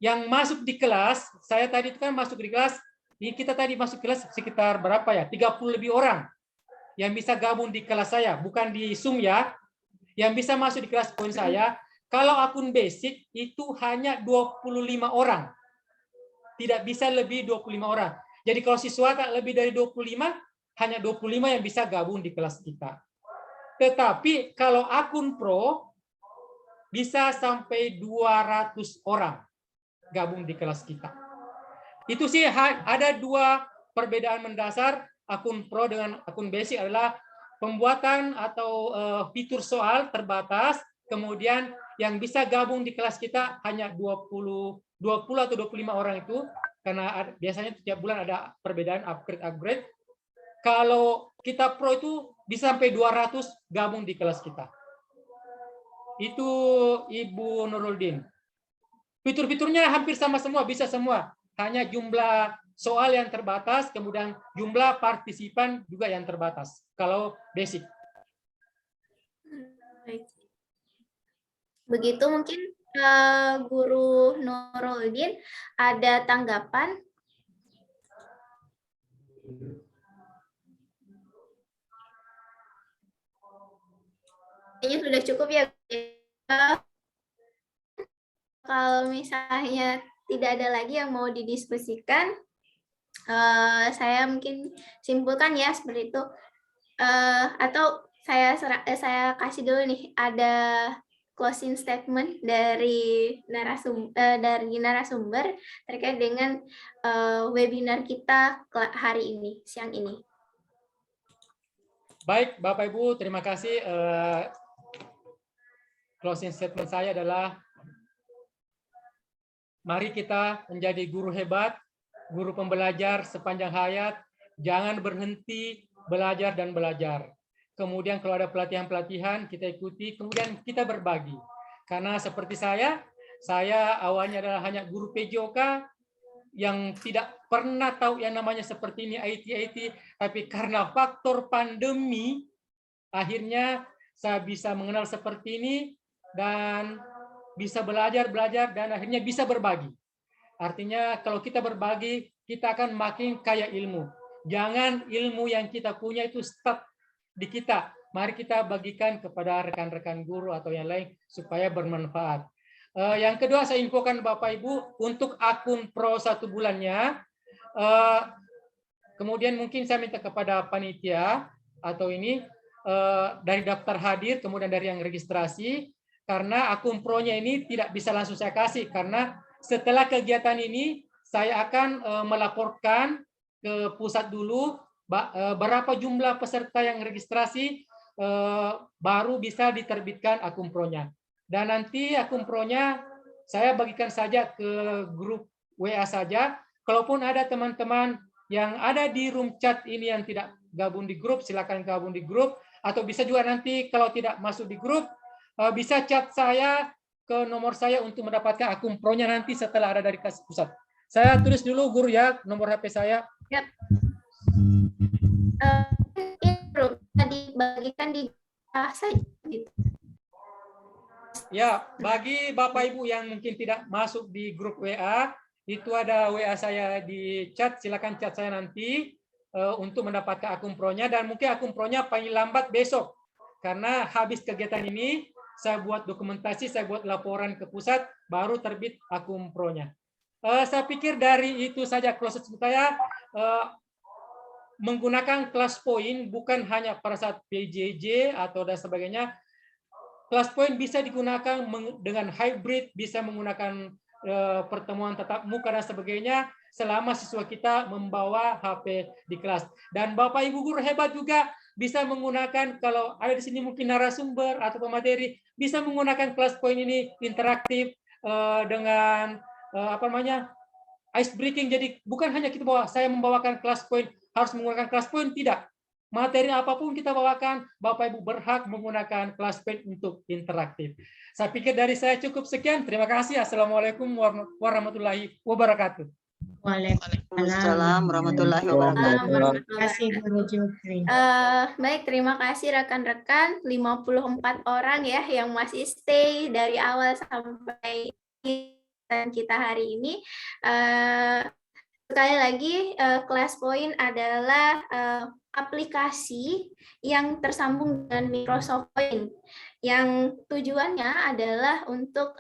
yang masuk di kelas, saya tadi itu kan masuk di kelas, kita tadi masuk kelas sekitar berapa ya? 30 lebih orang yang bisa gabung di kelas saya, bukan di Zoom ya. Yang bisa masuk di kelas poin saya, kalau akun basic itu hanya 25 orang. Tidak bisa lebih 25 orang. Jadi kalau siswa tak lebih dari 25, hanya 25 yang bisa gabung di kelas kita. Tetapi kalau akun pro, bisa sampai 200 orang gabung di kelas kita. Itu sih ada 2 perbedaan mendasar akun pro dengan akun basic adalah pembuatan atau fitur soal terbatas, kemudian yang bisa gabung di kelas kita hanya 20 atau 25 orang itu, karena biasanya setiap bulan ada perbedaan upgrade. Kalau kita pro itu bisa sampai 200 gabung di kelas kita. Itu Ibu Nuruldin. Fitur-fiturnya hampir sama semua, bisa semua. Hanya jumlah soal yang terbatas, kemudian jumlah partisipan juga yang terbatas. Kalau basic. Begitu mungkin Guru Nuruldin ada tanggapan? Kayaknya sudah cukup ya. Kalau misalnya tidak ada lagi yang mau didiskusikan, saya mungkin simpulkan ya seperti itu. Atau saya kasih dulu nih, ada closing statement dari narasumber terkait dengan webinar kita hari ini, siang ini. Baik, Bapak Ibu, terima kasih. Closing statement saya adalah mari kita menjadi guru hebat, guru pembelajar sepanjang hayat, jangan berhenti belajar dan belajar. Kemudian kalau ada pelatihan-pelatihan, kita ikuti, kemudian kita berbagi. Karena seperti saya awalnya adalah hanya guru PJOK yang tidak pernah tahu yang namanya seperti ini IT, tapi karena faktor pandemi, akhirnya saya bisa mengenal seperti ini dan bisa belajar dan akhirnya bisa berbagi. Artinya kalau kita berbagi, kita akan makin kaya ilmu. Jangan ilmu yang kita punya itu stuck di kita. mari kita bagikan kepada rekan-rekan guru atau yang lain supaya bermanfaat. Yang kedua saya infokan Bapak Ibu untuk akun Pro 1 bulannya. Kemudian mungkin saya minta kepada panitia atau ini dari daftar hadir, kemudian dari yang registrasi, karena akun Pro-nya ini tidak bisa langsung saya kasih, karena setelah kegiatan ini saya akan melaporkan ke pusat dulu berapa jumlah peserta yang registrasi, baru bisa diterbitkan akun Pro-nya. Dan nanti akun Pro-nya saya bagikan saja ke grup WA saja. Kalaupun ada teman-teman yang ada di room chat ini yang tidak gabung di grup, silakan gabung di grup. Atau bisa juga nanti kalau tidak masuk di grup, bisa chat saya ke nomor saya untuk mendapatkan akun Pro-nya nanti setelah ada dari kelas pusat. Saya tulis dulu guru ya, nomor HP saya. Yap. Ini dibagikan di saja gitu. Ya, bagi Bapak Ibu yang mungkin tidak masuk di grup WA, itu ada WA saya di chat, silakan chat saya nanti untuk mendapatkan akun Pro-nya, dan mungkin akun Pro-nya paling lambat besok. Karena habis kegiatan ini, saya buat dokumentasi, saya buat laporan ke pusat, baru terbit akun Pro-nya. Saya pikir dari itu saja closed saya menggunakan kelas poin bukan hanya pada saat PJJ atau dan sebagainya. Kelas poin bisa digunakan dengan hybrid, bisa menggunakan pertemuan tatap muka dan sebagainya selama siswa kita membawa HP di kelas. Dan Bapak Ibu guru hebat juga bisa menggunakan, kalau ada di sini mungkin narasumber atau pemateri, bisa menggunakan kelas poin ini interaktif dengan apa namanya, ice breaking. Jadi bukan hanya kita bawa, saya membawakan kelas poin harus menggunakan kelas poin, tidak. Materi apapun kita bawakan, Bapak Ibu berhak menggunakan kelas poin untuk interaktif. Saya pikir dari saya cukup sekian. Terima kasih. Assalamualaikum warahmatullahi wabarakatuh. Waalaikumsalam warahmatullahi wabarakatuh. Terima kasih Guru Jufri. Baik, terima kasih rekan-rekan. 54 orang ya yang masih stay dari awal sampai kita hari ini. Sekali lagi, Kelas Point adalah aplikasi yang tersambung dengan Microsoft Point, yang tujuannya adalah untuk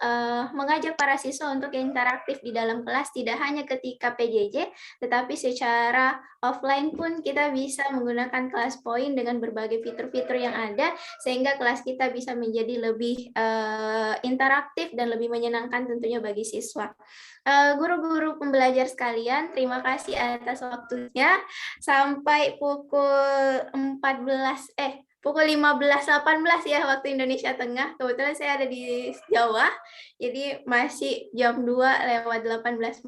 mengajak para siswa untuk interaktif di dalam kelas, tidak hanya ketika PJJ, tetapi secara offline pun kita bisa menggunakan Kelas Point dengan berbagai fitur-fitur yang ada, sehingga kelas kita bisa menjadi lebih interaktif dan lebih menyenangkan tentunya bagi siswa. Guru-guru pembelajar sekalian, terima kasih atas waktunya. Sampai pukul 15.18 ya waktu Indonesia Tengah. Kebetulan saya ada di Jawa, jadi masih jam 2:18.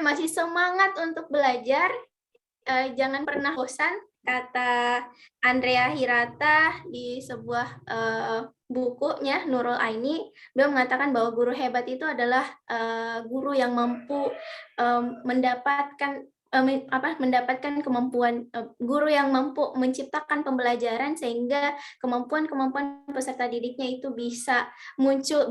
Masih semangat untuk belajar, jangan pernah bosan, kata Andrea Hirata di sebuah bukunya Nurul Aini. Beliau mengatakan bahwa guru hebat itu adalah guru yang mampu mendapatkan kemampuan, guru yang mampu menciptakan pembelajaran sehingga kemampuan-kemampuan peserta didiknya itu bisa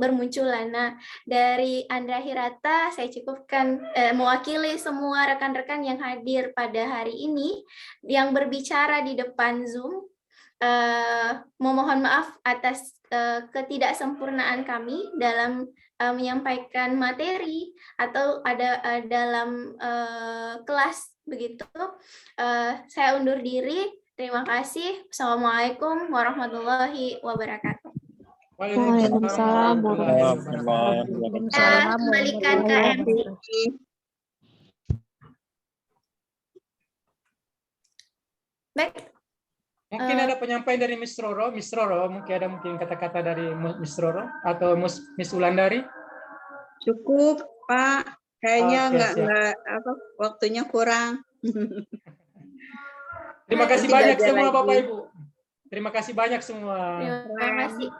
bermunculan. Nah, dari Andrea Hirata saya cukupkan mewakili semua rekan-rekan yang hadir pada hari ini yang berbicara di depan Zoom. Memohon maaf atas ketidaksempurnaan kami dalam menyampaikan materi atau ada dalam kelas begitu. Saya undur diri. Terima kasih. Assalamualaikum warahmatullahi wabarakatuh. Waalaikumsalam warahmatullahi Saya kembalikan ke MC. Baik. Mungkin ada penyampaian dari Miss Roro. Miss Roro, mungkin ada kata-kata dari Miss Roro atau Miss Ulandari. Cukup, Pak. Kayaknya nggak waktunya kurang. Terima kasih banyak semua Bapak Ibu. Terima kasih banyak semua. Terima kasih.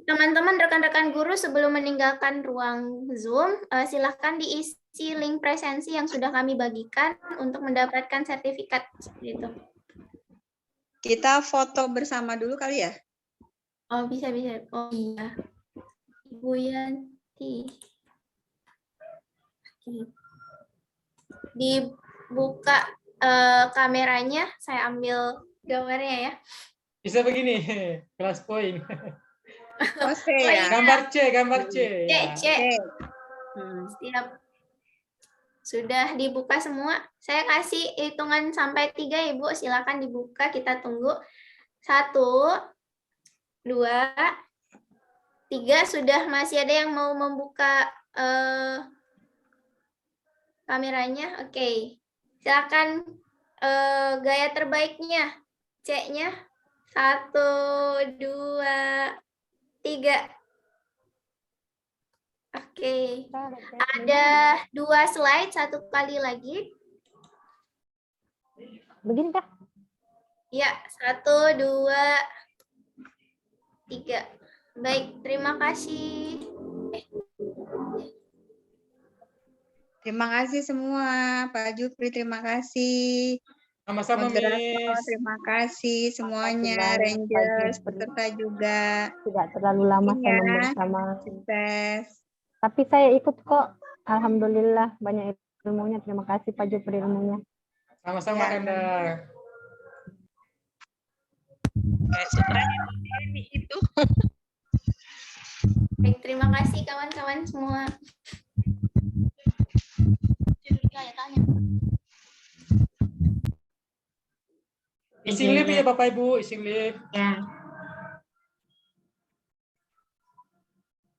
Teman-teman, rekan-rekan guru, sebelum meninggalkan ruang Zoom, silahkan diisi link presensi yang sudah kami bagikan untuk mendapatkan sertifikat. Gitu. Kita foto bersama dulu kali ya? Oh, bisa. Oh iya. Ibu Yanti. Dibuka kameranya, saya ambil gambarnya ya. Bisa begini, kelas poin. Oke ya. Gambar C. Ya. C. Siap. Sudah dibuka semua. Saya kasih hitungan sampai 3, Ibu. Silakan dibuka, kita tunggu. 1, 2, 3. Sudah, masih ada yang mau membuka kameranya? Oke. Silakan gaya terbaiknya. C-nya. 1, 2, 3. Oke. Ada 2 slide, 1 kali lagi. Begini kah? Ya, 1, 2, 3. Baik, terima kasih. Terima kasih semua, Pak Jufri, terima kasih. Sama-sama, Moderator, Miss. terima kasih semuanya, banyak, Pak Rangers, Jufri. peserta juga. Tidak terlalu lama Iya. saya bersama. Sukses. Tapi saya ikut kok. Alhamdulillah banyak ilmunya. Terima kasih Pak Jufri ilmunya. Sama-sama, Ya. Kanda. Kayak sutranya ini itu. Baik, terima kasih kawan-kawan semua. Isi lip ya Bapak Ibu, isi lip. Ya.